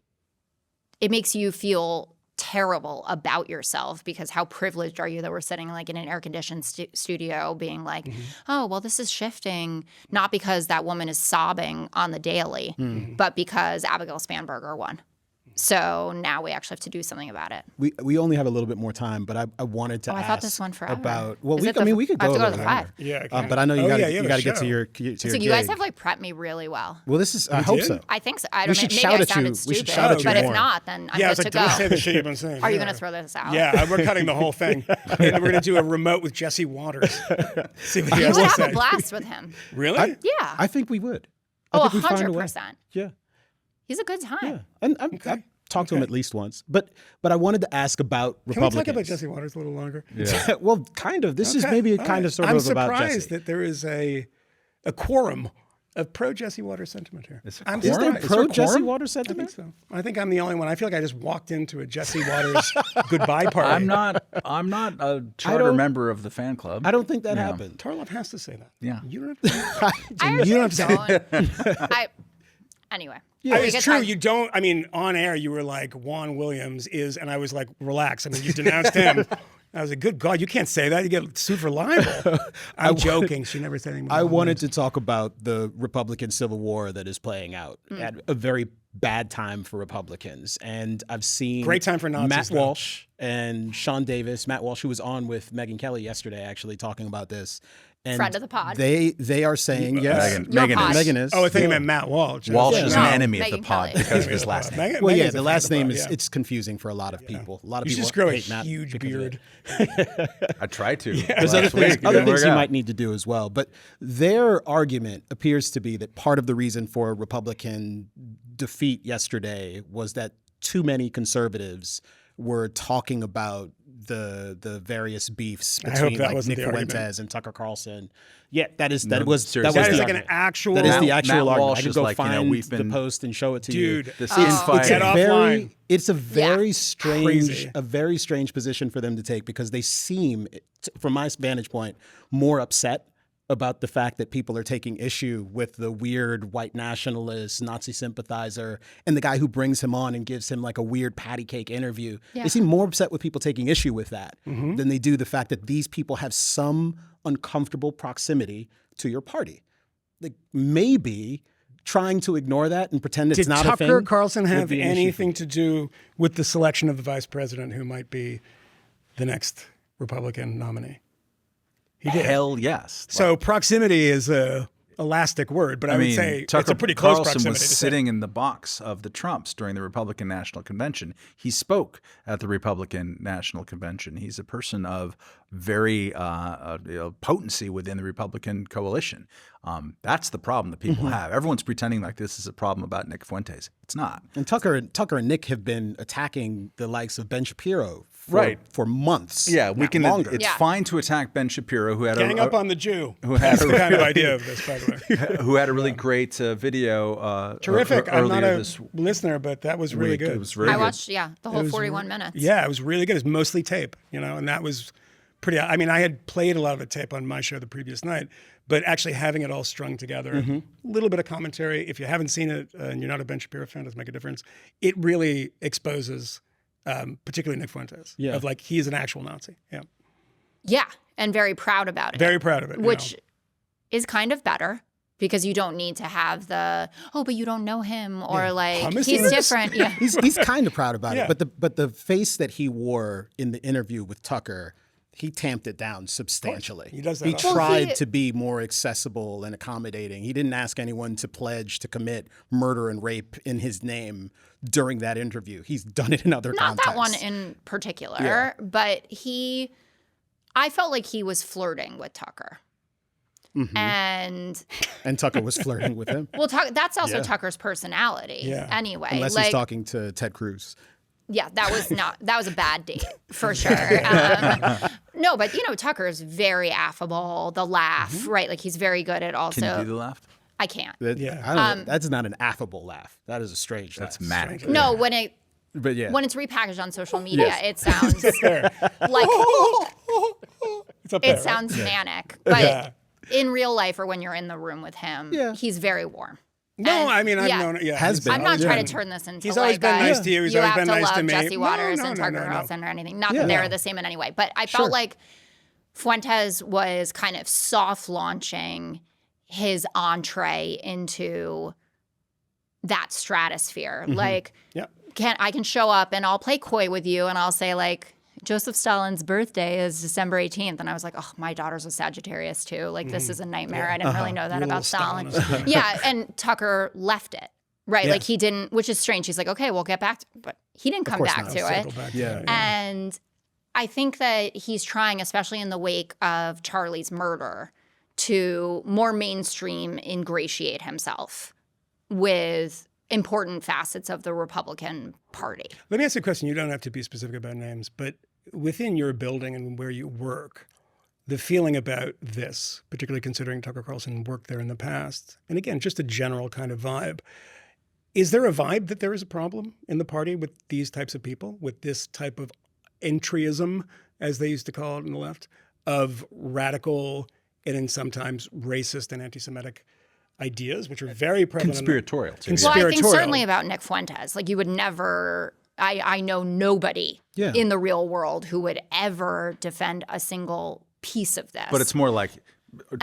makes you feel terrible about yourself because how privileged are you that we're sitting like in an air-conditioned studio being like, oh, well, this is shifting, not because that woman is sobbing on the daily, but because Abigail Spanberger won. So now we actually have to do something about it. We only have a little bit more time, but I wanted to ask I thought this went forever. about. Well, Is we it we could I go have a to go to little the longer. 5. Yeah, But I know you got you to get to your to So your you guys gig. have like prepped me really well. Well, this is. I hope did? so. I think so. I We don't should maybe shout I at you. sounded We stupid. should shout at you but more. if not, then I'm Yeah, I good was to like, go. don't say the shit you've been saying. Are you Yeah. going to throw this out? Yeah, we're cutting the whole thing. And we're going to do a remote with Jesse Waters. See what he You has would to have say. a blast with him. Really? Yeah. I think we would. Oh, I think we'd find a way. 100%. Yeah. He's a good time. Yeah. And I've talked to him at least once. But I wanted to ask about Can we Republicans. talk about Jesse Waters a little longer? Yeah. Well, kind of. This is Okay, maybe all kind right. of sort I'm of about surprised Jesse. that there is a quorum of pro Jesse Waters sentiment here. a I'm Is there surprised. pro Jesse quorum? Waters I think sentiment? so. I think I'm the only one. I feel like I just walked into a Jesse Waters goodbye party. I'm not a charter don't- member of the fan club. I don't think that Yeah. happened. Tarlov has to say that. Yeah. You don't have to. I You don't actually have to don't. Anyway. It's true. You don't. I mean, on air, you were like, Juan Williams is, and I was like, relax. I mean, you denounced him. I was like, good God, you can't say that. You get sued for libel. I'm joking. She never said anything. I wanted to talk about the Republican Civil War that is playing out at a very bad time for Republicans. And I've seen Great time for Nazis, Matt though. Walsh and Sean Davis. Matt Walsh, who was on with Megyn Kelly yesterday, actually talking about this. And Friend of the pod. They are saying yes. Megan pod. is. Megan is. Oh, I think I meant Matt Walsh. Walsh Yeah. is No, an enemy of the Megyn pod Kelly. because of his last name. Well, yeah, Megan's a the friend last of the name pod, is yeah. it's confusing for a lot of people. A lot of You should people just grow a hate Matt huge because of beard. it. I tried to. There's other last week. things, It other didn't things work you out. might need to do as well. But their argument appears to be that part of the reason for Republican defeat yesterday was that too many conservatives were talking about the various beefs I hope between that like wasn't Nick the argument. Fuentes and Tucker Carlson. Yeah, that was seriously. the That is like an argument. actual. That is the Matt actual argument. Walsh I could is go like, you know, find we've the been- post and show it to you. Dude, The Oh. ceasefire. Get offline. It's a very strange, Crazy. a very strange position for them to take because they seem, from my vantage point, more upset about the fact that people are taking issue with the weird white nationalist, Nazi sympathizer, and the guy who brings him on and gives him like a weird patty cake interview. Yeah. They seem more upset with people taking issue with that Mm-hmm. than they do the fact that these people have some uncomfortable proximity to your party. Like maybe trying to ignore that and pretend it's Did not a thing. Tucker Carlson would have be an issue. anything to do with the selection of the vice president who might be the next Republican nominee? He did. Hell yes. So proximity is a elastic word, but I would say Tucker it's a pretty close Carlson proximity. was to say. sitting in the box of the Trumps during the Republican National Convention. He spoke at the Republican National Convention. He's a person of very potency within the Republican coalition. That's the problem that people have. Everyone's pretending like this is a problem about Nick Fuentes. It's not. And Tucker and Nick have been attacking the likes of Ben Shapiro for months. Yeah, we not can. longer. It's Yeah. fine to attack Ben Shapiro, who had Gang up on the Jew. who had That's a- the kind of idea of this, by the way. who had a really great video. Terrific. I'm not earlier a this listener, but that was really week. good. It was very I good. watched, the whole It was 41 minutes. Yeah, it was really good. It was mostly tape, and that was pretty. I mean, I had played a lot of the tape on my show the previous night, but actually having it all strung together, a little bit of commentary. If you haven't seen it and you're not a Ben Shapiro fan, it doesn't make a difference. It really exposes, particularly Nick Fuentes, Yeah. of like he is an actual Nazi. Yeah, Yeah, and very proud about it. very proud of it. Which is kind of better because you don't need to have the, oh, but you don't know him or like Hummus he's eaters? different. Yeah. He's kind of proud about Yeah. it, but the face that he wore in the interview with Tucker, he tamped it down substantially. He does that He often. tried he- to be more accessible and accommodating. He didn't ask anyone to pledge to commit murder and rape in his name during that interview. He's done it in other Not contexts. that one in particular, Yeah. but I felt like he was flirting with Tucker. And And Tucker was flirting with him. well, that's also Yeah. Tucker's personality Yeah. anyway. Unless like, he's talking to Ted Cruz. yeah, that was a bad date for sure. No, but Tucker is very affable. The laugh, right? Like he's very good at also. Can you do the laugh? I can't. Yeah. I don't know. That's not an affable laugh. That is a strange That's laugh. manic. No, when it's repackaged on social media, Yes. it sounds like It's up there, it right? sounds manic. But Yeah. in real life or when you're in the room with him, he's very warm. No, And- I mean I've yeah. known. Yeah, Has he's been. I'm not always trying been- to turn this into He's like always been nice to you. He's always have been to nice to love me. Jesse Waters No, and no, Tucker no, no. Carlson or anything. Not Yeah. that they're the same in any way, but I felt like Fuentes was kind of soft launching his entree into that stratosphere. Like Yeah. I can show up and I'll play coy with you and I'll say like, Joseph Stalin's birthday is December 18th. And I was like, oh, my daughter's a Sagittarius too. Like, this is a nightmare. I didn't really know that about Stalin. Yeah. And Tucker left it, right? Like he didn't, which is strange. He's like, okay, we'll get back to it. But he didn't come back to it. And I think that he's trying, especially in the wake of Charlie's murder, to more mainstream ingratiate himself with important facets of the Republican Party. Let me ask you a question. You don't have to be specific about names, but within your building and where you work, the feeling about this, particularly considering Tucker Carlson worked there in the past, and again, just a general kind of vibe, is there a vibe that there is a problem in the party with these types of people, with this type of entryism, as they used to call it in the left, of radical and then sometimes racist and anti-Semitic ideas, which are very prevalent. Conspiratorial, too. Well, I think certainly about Nick Fuentes. Like, you would never, I know nobody in the real world who would ever defend a single piece of this. But it's more like, do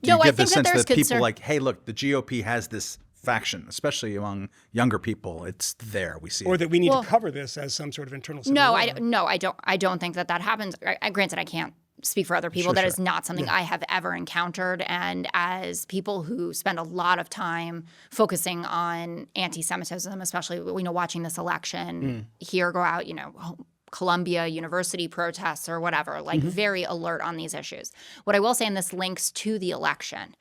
you get the sense that people like, hey, look, the GOP has this faction, especially among younger people. It's there. We see or it. that we need to cover this as some sort of internal civil war. I don't think that happens. Granted, I can't speak for other people. That is not something I have ever encountered. And as people who spend a lot of time focusing on anti-Semitism, especially, watching this election, hear go out, Columbia University protests or whatever, like very alert on these issues. What I will say, and this links to the election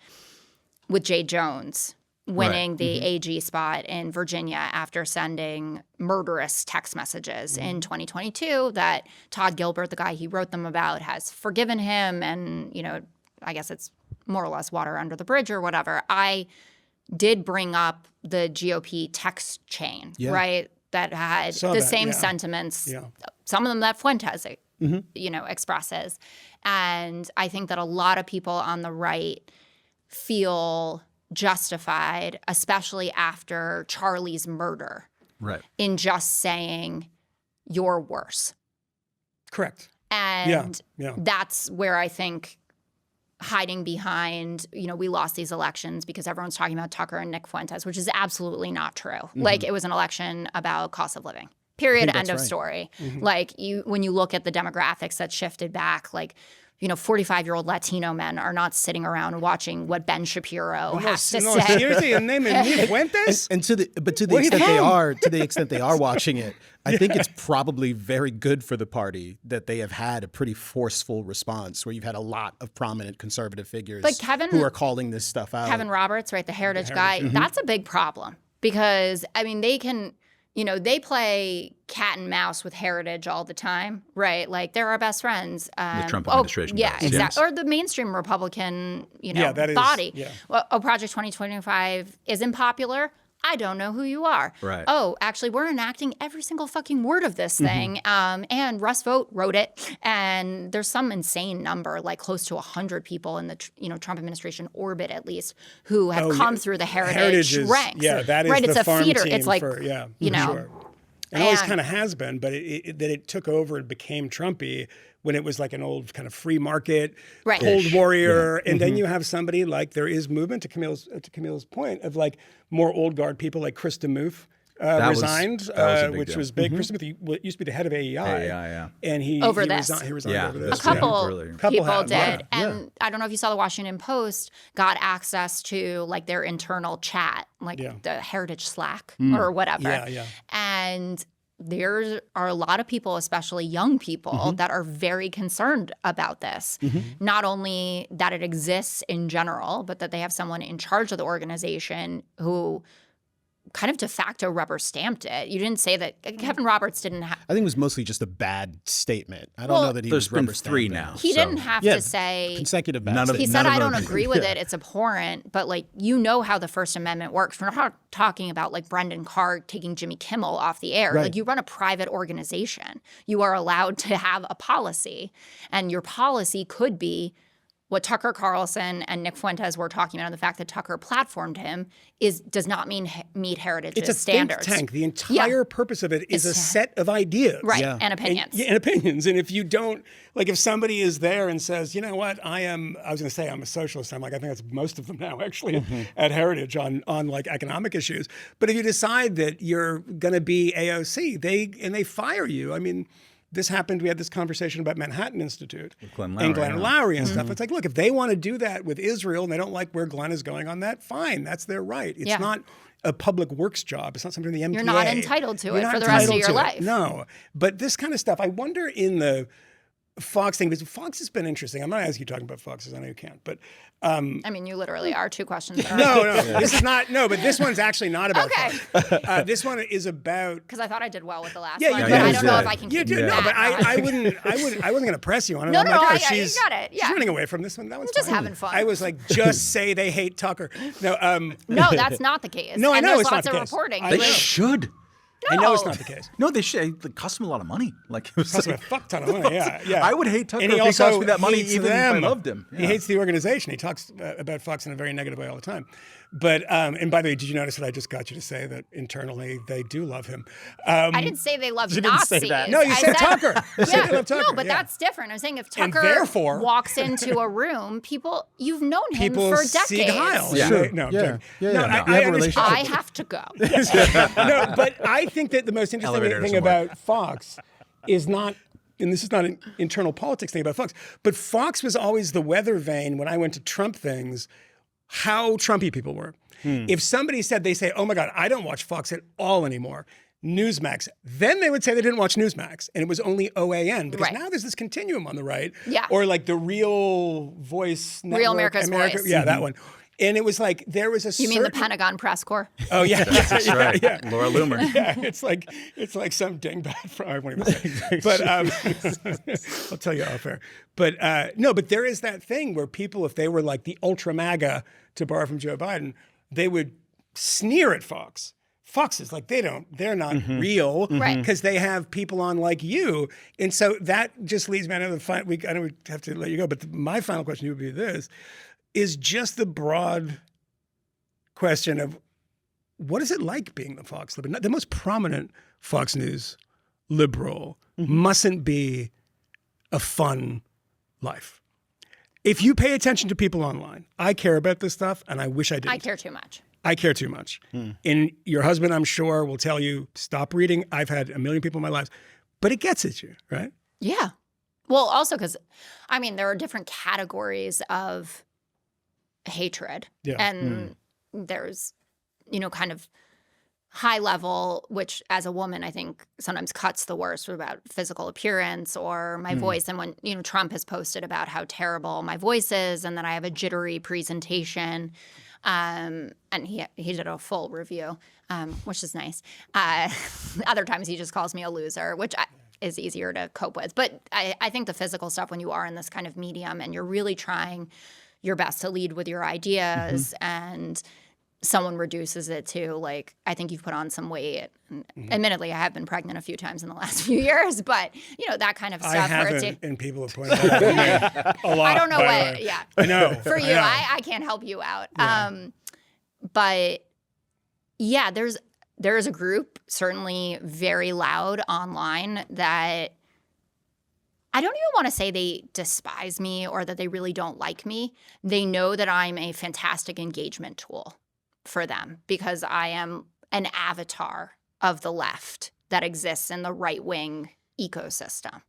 with Jay Jones winning the AG spot in Virginia after sending murderous text messages in 2022, that Todd Gilbert, the guy he wrote them about, has forgiven him. And, I guess it's more or less water under the bridge or whatever. I did bring up the GOP text chain, right, that had the same sentiments, some of them that Fuentes, expresses. And I think that a lot of people on the right feel justified, especially after Charlie's murder, in just saying you're worse. Correct. And that's where I think hiding behind, we lost these elections because everyone's talking about Tucker and Nick Fuentes, which is absolutely not true. Like, it was an election about cost of living. Period. End of story. Like, when you look at the demographics that shifted back, like, 45-year-old Latino men are not sitting around watching what Ben Shapiro has to say. Seriously, and name Nick Fuentes? And to the extent they are watching it, I think it's probably very good for the party that they have had a pretty forceful response, where you've had a lot of prominent conservative figures who are calling this stuff out. Kevin Roberts, right, the Heritage guy, that's a big problem because, they can. They play cat and mouse with Heritage all the time, right? Like, they're our best friends. The Trump administration. Yeah, exactly. Or the mainstream Republican, body. Yeah. Well, Project 2025 isn't popular. I don't know who you are. Right. Oh, actually, we're enacting every single fucking word of this thing. And Russ Vought wrote it. And there's some insane number, like close to 100 people in the Trump administration orbit, at least, who have come through the Heritage ranks. Yeah, that is right. The it's a farm feeder. Team It's like, for sure. And always kind of has been, but it took over and became Trumpy when it was like an old kind of free market, cold warrior. And then you have somebody like, there is movement, to Kmele's point, of like more old guard people like Chris DeMuth resigned, which was big. Chris DeMuth used to be the head of AEI. And he resigned over this. A couple people did. And I don't know if you saw the Washington Post got access to like their internal chat, like the Heritage Slack or whatever. And there are a lot of people, especially young people, that are very concerned about this. Not only that it exists in general, but that they have someone in charge of the organization who kind of de facto rubber stamped it. You didn't say that. Kevin Roberts didn't have. I think it was mostly just a bad statement. I don't know that he was rubber stamped. There's been 3 now. He didn't have to say consecutive bad He said, I don't agree with it. It's abhorrent. But like, how the First Amendment works. We're not talking about like Brendan Carr taking Jimmy Kimmel off the air. Like, you run a private organization. You are allowed to have a policy. And your policy could be, what Tucker Carlson and Nick Fuentes were talking about, and the fact that Tucker platformed him does not mean meet Heritage's it's a standards. Think tank. The entire purpose of it is a set of ideas. Right, and opinions. And opinions. And if you don't, like if somebody is there and says, you know what, I was going to say I'm a socialist. I'm like, I think that's most of them now actually at Heritage on like economic issues. But if you decide that you're going to be AOC, they fire you. I mean, this happened. We had this conversation about Manhattan Institute and Glenn Loury and stuff. It's like, look, if they want to do that with Israel and they don't like where Glenn is going on that, fine. That's their right. It's not a public works job. It's not something the MPA. You're not entitled to it for the rest of your life. No. But this kind of stuff, I wonder in the Fox thing, because Fox has been interesting. I'm not asking you talking about Fox, because I know you can't. But I mean, you literally are 2 questions. No, this is not. No, but this one's actually not about Fox. This one is about. Because I thought I did well with the last one, but I don't know if I can keep doing that. No, but I wasn't going to press you on it. No, I'm like, you got it. Yeah. She's running away from this one. That one's just fine. having fun. I was like, just say they hate Tucker. No, no, that's not the case. No, I know it's not the the case. There's lots of reporting. They should. I know it's not the case. No, they should. It cost them a lot of money. Like it cost him a fuck ton of money. Yeah. I would hate Tucker and he if he also cost me that money, even them. if I loved him. He hates the organization. He talks about Fox in a very negative way all the time. But and by the way, did you notice that I just got you to say that internally they do love him? I didn't say they love Nazis. Say that. No, you said Tucker. You said they love Tucker. No, but that's different. I'm saying if Tucker walks into a room, you've known him for decades. See Heil. Yeah. Sure. No, I have to go. No, but I think that the most interesting thing about Fox is not, and this is not an internal politics thing about Fox, but Fox was always the weather vane when I went to Trump things, how Trumpy people were. If somebody said, they say, oh my God, I don't watch Fox at all anymore, Newsmax, then they would say they didn't watch Newsmax, and it was only OAN, because now there's this continuum on the right, or like the Real Voice Network. Real America's Voice. Yeah, that one. And it was like, there was a You mean the Pentagon Press Corps? Oh, yeah. That's right. Yeah. Laura Loomer. Yeah, it's like some dingbat from, I won't even say. But I'll tell you off air. But no, but there is that thing where people, if they were like the ultra MAGA, to borrow from Joe Biden, they would sneer at Fox. Fox is like, they're not real, because they have people on like you. And so that just leads me, I know we have to let you go, but my final question would be this, is just the broad question of what is it like being the Fox liberal? The most prominent Fox News liberal mustn't be a fun life. If you pay attention to people online, I care about this stuff, and I wish I didn't. I care too much. I care too much. And your husband, I'm sure, will tell you, stop reading. I've had a million people in my life. But it gets at you, right? Yeah. Well, also because, I mean, there are different categories of hatred. Yeah. And there's, kind of high level, which as a woman, I think sometimes cuts the worst, about physical appearance or my voice. And when, Trump has posted about how terrible my voice is and that I have a jittery presentation. And he did a full review, which is nice. Other times he just calls me a loser, which is easier to cope with. But I think the physical stuff, when you are in this kind of medium and you're really trying your best to lead with your ideas and someone reduces it to, like, I think you've put on some weight. Admittedly, I have been pregnant a few times in the last few years, but, that kind of stuff. I haven't, and people have pointed out a lot. I don't know what, I know. For you, I can't help you out. Yeah. But, yeah, there is a group, certainly very loud online, that I don't even want to say they despise me or that they really don't like me. They know that I'm a fantastic engagement tool for them because I am an avatar of the left that exists in the right-wing ecosystem.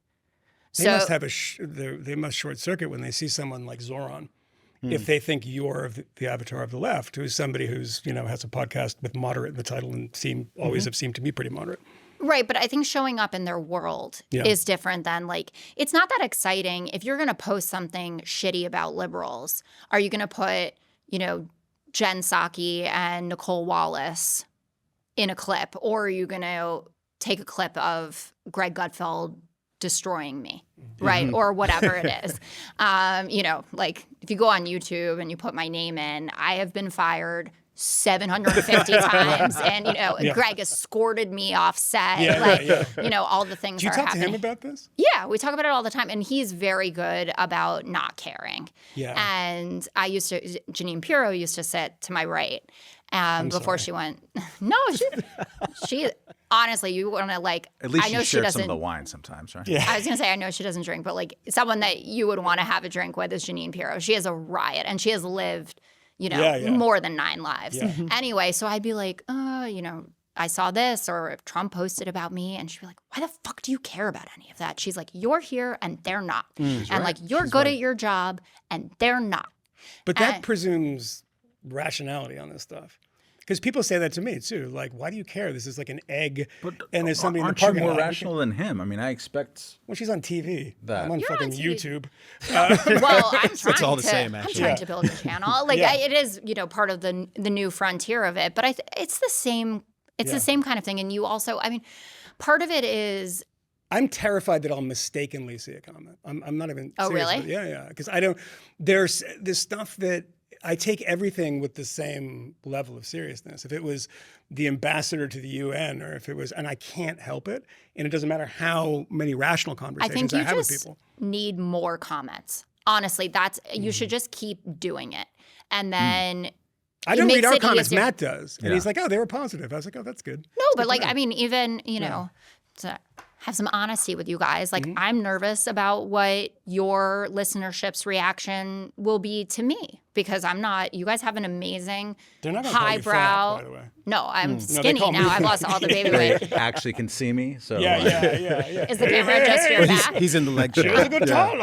They must have they must short circuit when they see someone like Zoran. If they think you're the avatar of the left, who's somebody who's, has a podcast with moderate in the title and always have seemed to be pretty moderate. Right, but I think showing up in their world is different than, like, it's not that exciting. If you're going to post something shitty about liberals, are you going to put, Jen Psaki and Nicole Wallace in a clip, or are you going to take a clip of Greg Gutfeld destroying me, right? Or whatever it is. Like, if you go on YouTube and you put my name in, I have been fired 750 times, and Greg escorted me off set, all the things. Do you are talk happening. to him about this? Yeah, we talk about it all the time, and he's very good about not caring. Yeah. And Jeanine Pirro used to sit to my right before she went. No, she honestly, you want to like. At least I know she shared doesn't. some of the wine sometimes, right? Yeah. I was gonna say I know she doesn't drink, but like someone that you would want to have a drink with is Jeanine Pirro. She is a riot, and she has lived. More than 9 lives. Yeah. Anyway, so I'd be like, I saw this, or if Trump posted about me, and she'd be like, why the fuck do you care about any of that? She's like, you're here and they're not. And like, you're good at your job and they're not. But that presumes rationality on this stuff. Because people say that to me too. Like, why do you care? This is like an egg, and there's somebody in the parking lot. Aren't you more rational than him? I mean, I expect. Well, she's on TV. I'm on You're fucking on TV. YouTube. Well, I'm trying It's all the same, I'm actually. trying to build a channel. Like, it is, part of the new frontier of it. But it's the same. It's the same kind of thing. And you also, I mean, part of it is. I'm terrified that I'll mistakenly see a comment. I'm not even. Oh, serious. really? Yeah. Because I don't. There's this stuff that. I take everything with the same level of seriousness. If it was the ambassador to the UN, or if it was, and I can't help it, and it doesn't matter how many rational conversations I have with people. Need more comments. Honestly, you should just keep doing it, and then. I don't read our comments. Easier. Matt does, and he's like, "Oh, they were positive." I was like, "Oh, that's good." No, but like, I mean, even to have some honesty with you guys. Like, I'm nervous about what your listenership's reaction will be to me, because I'm not. You guys have an amazing highbrow. By the way. No, I'm skinny now. I've lost all the baby They weight. actually can see me, so Yeah. Is the camera just your back? He's in the leg chair. That's a good time.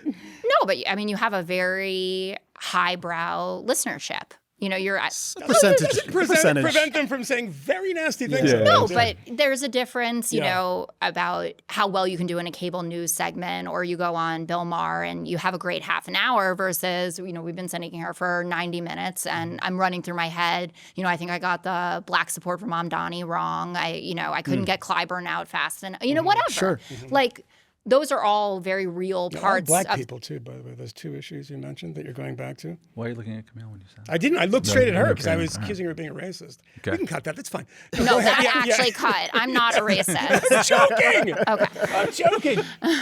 No, but I mean, you have a very highbrow listenership. You're at Percentage. Prevent them from saying very nasty things. No, but there's a difference, about how well you can do in a cable news segment, or you go on Bill Maher and you have a great half an hour versus, we've been sending her for 90 minutes and I'm running through my head. I think I got the black support for Mamdani wrong. I couldn't get Clyburn out fast and, whatever. Sure. Like, those are all very real parts. Black people too, by the way. Those 2 issues you mentioned that you're going back to. Why are you looking at Kmele when you said that? I didn't. I looked straight at her because I was okay. accusing her of being a racist. Okay. We can cut that. That's fine. No, that actually cut. I'm not a racist. I'm joking. Okay. I'm joking.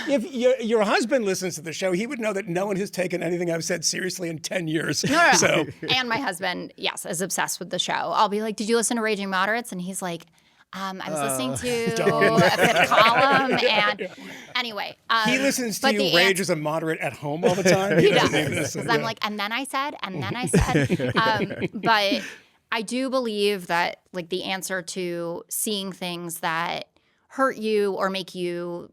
If your husband listens to the show, he would know that no one has taken anything I've said seriously in 10 years. No. So. And my husband, yes, is obsessed with the show. I'll be like, did you listen to Raging Moderates? And he's like, I was listening to a fifth column, and anyway. He listens to you rage as a moderate at home all the time. He does. Because I'm like, and then I said. But I do believe that, like, the answer to seeing things that hurt you or make you,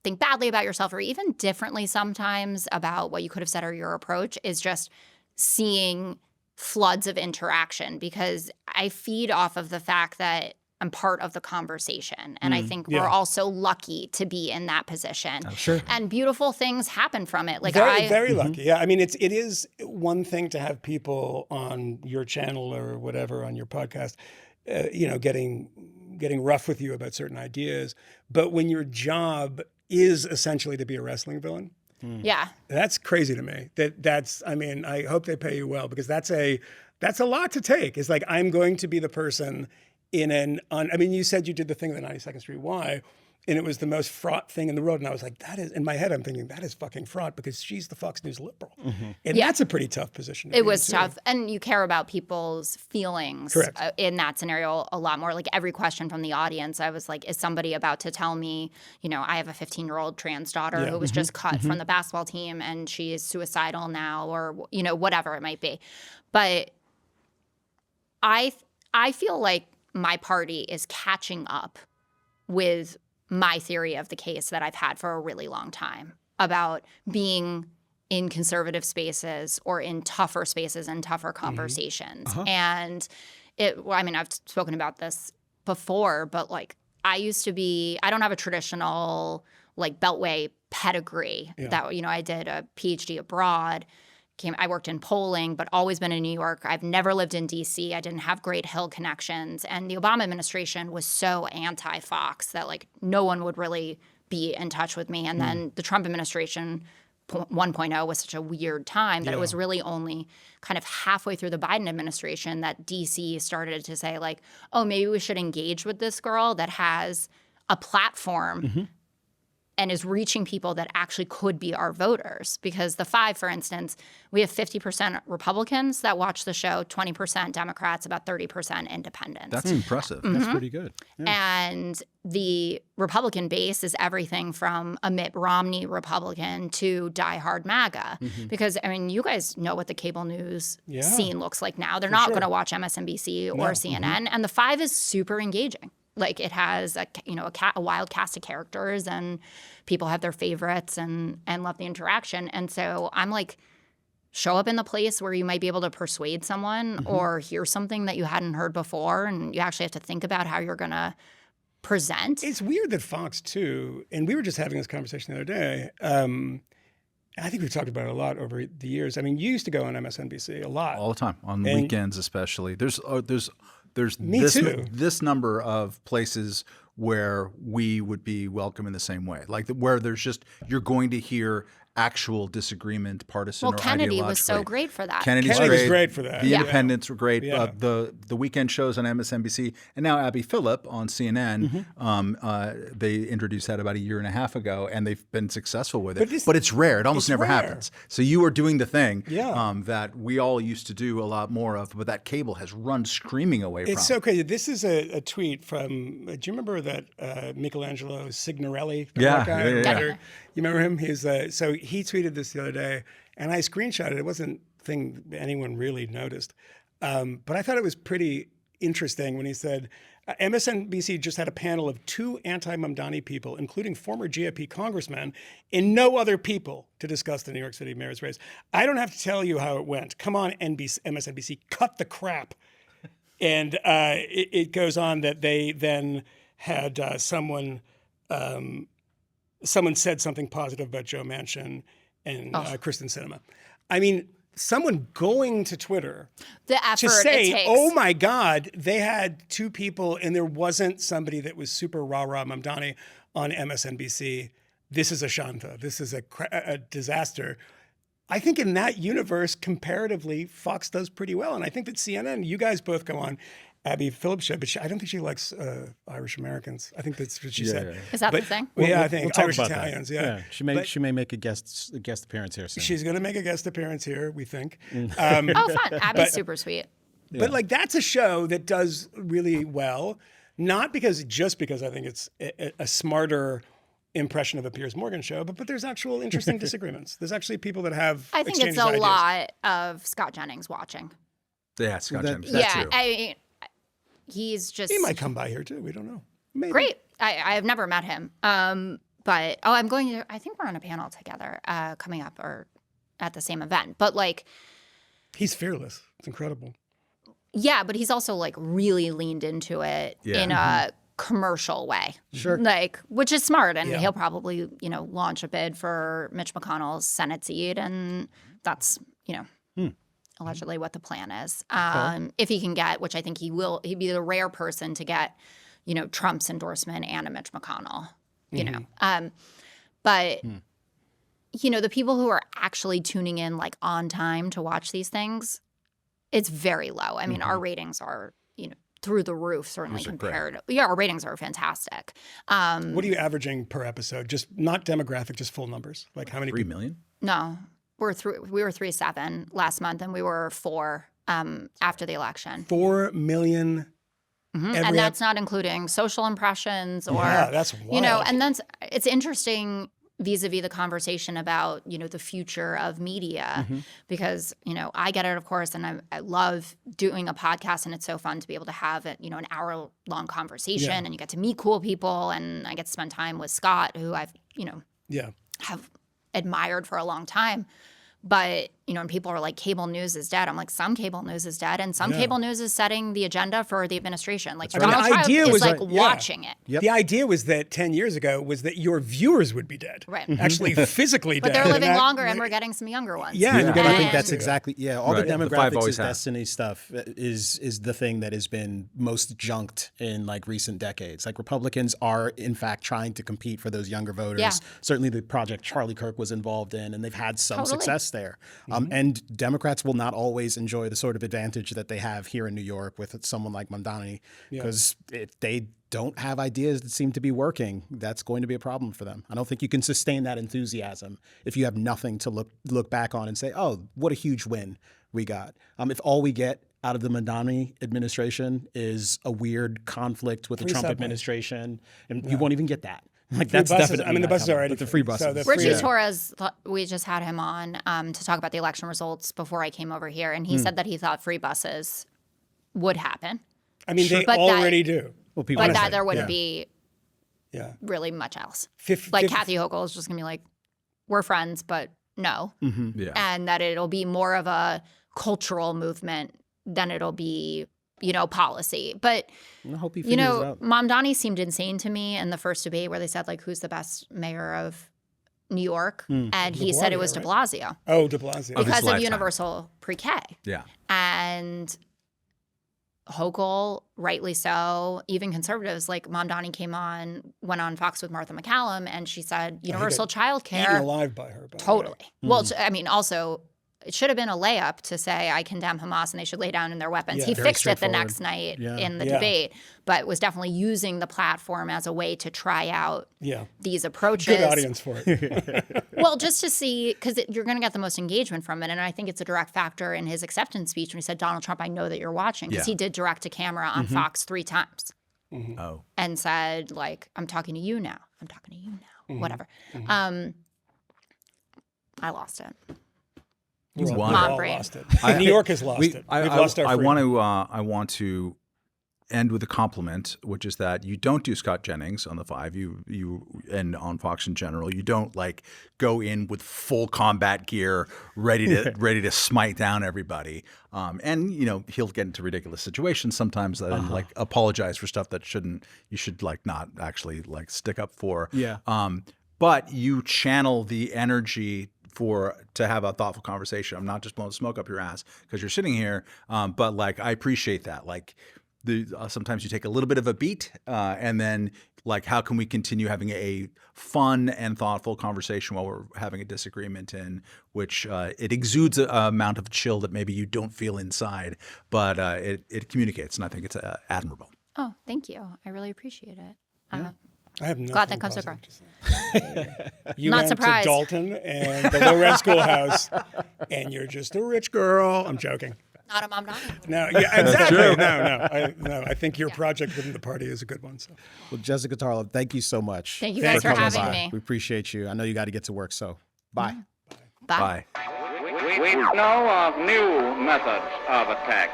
think badly about yourself, or even differently sometimes about what you could have said or your approach, is just seeing floods of interaction, because I feed off of the fact that I'm part of the conversation. And I think we're all so lucky to be in that position. Oh, sure. And beautiful things happen from it. Like, very lucky. Yeah. I mean, it is one thing to have people on your channel or whatever, on your podcast, getting rough with you about certain ideas. But when your job is essentially to be a wrestling villain, yeah, that's crazy to me. I hope they pay you well, because that's a lot to take. It's like, I'm going to be the person you said you did the thing at the 92nd Street Y, and it was the most fraught thing in the world. And I was like, that is, in my head, I'm thinking, that is fucking fraught, because she's the Fox News liberal. And that's a pretty tough position to be in. It was tough. And you care about people's feelings in that scenario a lot more. Like, every question from the audience, I was like, is somebody about to tell me, I have a 15-year-old trans daughter who was just cut from the basketball team and she is suicidal now, or, whatever it might be. But I feel like my party is catching up with my theory of the case that I've had for a really long time about being in conservative spaces or in tougher spaces and tougher conversations. And I've spoken about this before, but like, I don't have a traditional like Beltway pedigree that, I did a PhD abroad. I worked in polling, but always been in New York. I've never lived in D.C. I didn't have great Hill connections. And the Obama administration was so anti-Fox that, like, no one would really be in touch with me. And then the Trump administration 1.0 was such a weird time that it was really only kind of halfway through the Biden administration that DC started to say like, oh, maybe we should engage with this girl that has a platform and is reaching people that actually could be our voters. Because the Five, for instance, we have 50% Republicans that watch the show, 20% Democrats, about 30% independents. That's impressive. That's pretty good. Yeah. And the Republican base is everything from a Mitt Romney Republican to diehard MAGA. Because, I mean, you guys know what the cable news scene looks like now. They're not going to watch MSNBC or CNN. And the Five is super engaging. Like it has a wild cast of characters and people have their favorites and love the interaction. And so I'm like, show up in the place where you might be able to persuade someone or hear something that you hadn't heard before, and you actually have to think about how you're going to present. It's weird that Fox too, and we were just having this conversation the other day. I think we've talked about it a lot over the years. I mean, you used to go on MSNBC a lot. All the time, on the weekends especially. There's Me too. this number of places where we would be welcome in the same way, like where there's just you're going to hear actual disagreement, partisan or Kennedy was so ideologically. great for that. Kennedy was great for that. The Yeah. independents were great. Yeah. The weekend shows on MSNBC, and now Abby Phillip on CNN. They introduced that about a year and a half ago, and they've been successful with it. But it's rare. It almost never rare. happens. So you are doing the thing Yeah. that we all used to do a lot more of, but that cable has run screaming away from. It's so crazy. This is a tweet from, do you remember that Michelangelo Signorelli? The Yeah, rock guy, yeah, yeah. writer? You remember him? So he tweeted this the other day, and I screenshotted it. It wasn't a thing anyone really noticed. But I thought it was pretty interesting when he said, MSNBC just had a panel of 2 anti-Mamdani people, including former GOP congressmen, and no other people to discuss the New York City mayor's race. I don't have to tell you how it went. Come on, MSNBC, cut the crap. And it goes on that they then had someone said something positive about Joe Manchin and Kristen Sinema. I mean, someone going to Twitter The effort to say, it takes. oh my God, they had 2 people and there wasn't somebody that was super rah-rah Mamdani on MSNBC. This is a shanta. This is a disaster. I think in that universe, comparatively, Fox does pretty well. And I think that CNN, you guys both go on Abby Phillip show, but I don't think she likes Irish Americans. I think that's what she said. Yeah. Is that the thing? Yeah, I think we'll talk Irish about Italians. that. Yeah. She may make a guest appearance here soon. She's going to make a guest appearance here, we think. Oh, fun. Abby's super sweet. But like that's a show that does really well, not just because I think it's a smarter impression of a Piers Morgan show, but there's actual interesting disagreements. There's actually people that have I think it's exchanged a ideas. lot of Scott Jennings watching. Yeah, Scott Jennings. Yeah, Too. I mean, he's just He might come by here too. We don't know. Maybe. great. I have never met him. But I'm going to. I think we're on a panel together coming up or at the same event. But like, He's fearless. It's incredible. yeah, but he's also like really leaned into it in a commercial way. Sure. Like, which is smart. And Yeah. he'll probably, launch a bid for Mitch McConnell's Senate seat. And that's, allegedly what the plan is. If he can get, which I think he will, he'd be the rare person to get, Trump's endorsement and a Mitch McConnell, But, the people who are actually tuning in like on time to watch these things, it's very low. I mean, our ratings are, through the roof, certainly compared. Yeah, our ratings are fantastic. What are you averaging per episode? Just not demographic, just full numbers. Like how many 3 people? million? No, we were 3.7 last month, and we were 4 after the election. 4 million. And that's not including social impressions or that's wild. and then it's interesting vis-a-vis the conversation about the future of media because I get it, of course, and I love doing a podcast, and it's so fun to be able to have it an hour-long conversation and you get to meet cool people, and I get to spend time with Scott, who I've have admired for a long time. But, and people are like, cable news is dead. I'm like, some cable news is dead, and some cable news is setting the agenda for the administration. Like, Donald Trump is like watching it. Yep. The idea was that 10 years ago was that your viewers would be dead. Right. Actually physically but dead. But they're living longer, and we're getting some younger ones. Yeah. And I think that's exactly, all the demographics is destiny stuff is the thing that has been most junked in like recent decades. Like Republicans are in fact trying to compete for those younger voters. Yeah. Certainly the project Charlie Kirk was involved in, and they've had some success there. And Democrats will not always enjoy the sort of advantage that they have here in New York with someone like Mamdani, because if they don't have ideas that seem to be working, that's going to be a problem for them. I don't think you can sustain that enthusiasm if you have nothing to look back on and say, oh, what a huge win we got. If all we get out of the Mamdani administration is a weird conflict with the Trump administration, and you won't even get that. Like free that's buses. definitely. I mean, the buses are already the free buses. So Richie Torres, we just had him on to talk about the election results before I came over here, and he said that he thought free buses would happen. I mean, they already do. Well, but that there wouldn't be really much else. Kathy Hochul is just going to be like, we're friends, but no. And that it'll be more of a cultural movement than it'll be policy. But, I hope he figures it out. Mamdani seemed insane to me in the first debate where they said, like, who's the best mayor of New York? And he said it was de Blasio. Oh, de Blasio. Because of universal pre-K. Yeah. And Hochul, rightly so, even conservatives like Mamdani went on Fox with Martha McCallum, and she said universal child care. Eaten alive by her. Totally. Well, I mean, also, it should have been a layup to say, I condemn Hamas and they should lay down in their weapons. He fixed it the next night in the debate, but was definitely using the platform as a way to try out these approaches. Good audience for it. Well, just to see, because you're going to get the most engagement from it. And I think it's a direct factor in his acceptance speech when he said, Donald Trump, I know that you're watching. Because he did direct to camera on Fox 3 times. Oh. And said, like, I'm talking to you now. I'm talking to you now. Whatever. I lost it. You won. Lost it. New York has lost it. We've lost our freedom. I want to end with a compliment, which is that you don't do Scott Jennings on the 5. You and on Fox in general, you don't like go in with full combat gear, ready to smite down everybody. And he'll get into ridiculous situations sometimes and like apologize for stuff that you should like not actually like stick up for. Yeah. But you channel the energy to have a thoughtful conversation. I'm not just blowing smoke up your ass because you're sitting here, but like I appreciate that. Like sometimes you take a little bit of a beat, and then like how can we continue having a fun and thoughtful conversation while we're having a disagreement in which it exudes an amount of chill that maybe you don't feel inside, but it communicates, and I think it's admirable. Oh, thank you. I really appreciate it. Yeah. I have glad that comes across. You Not went surprised. to Dalton and the Low Red Schoolhouse, and you're just a rich girl. I'm joking. Not a Mamdani. No, yeah, exactly. No. I think your project within the party is a good one. So. Well, Jessica Tarlov, thank you so much. Thank you guys for having me. We appreciate you. I know you got to get to work, so bye. Bye. We know of new methods of attack.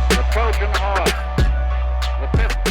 The Trojan horse, the fifth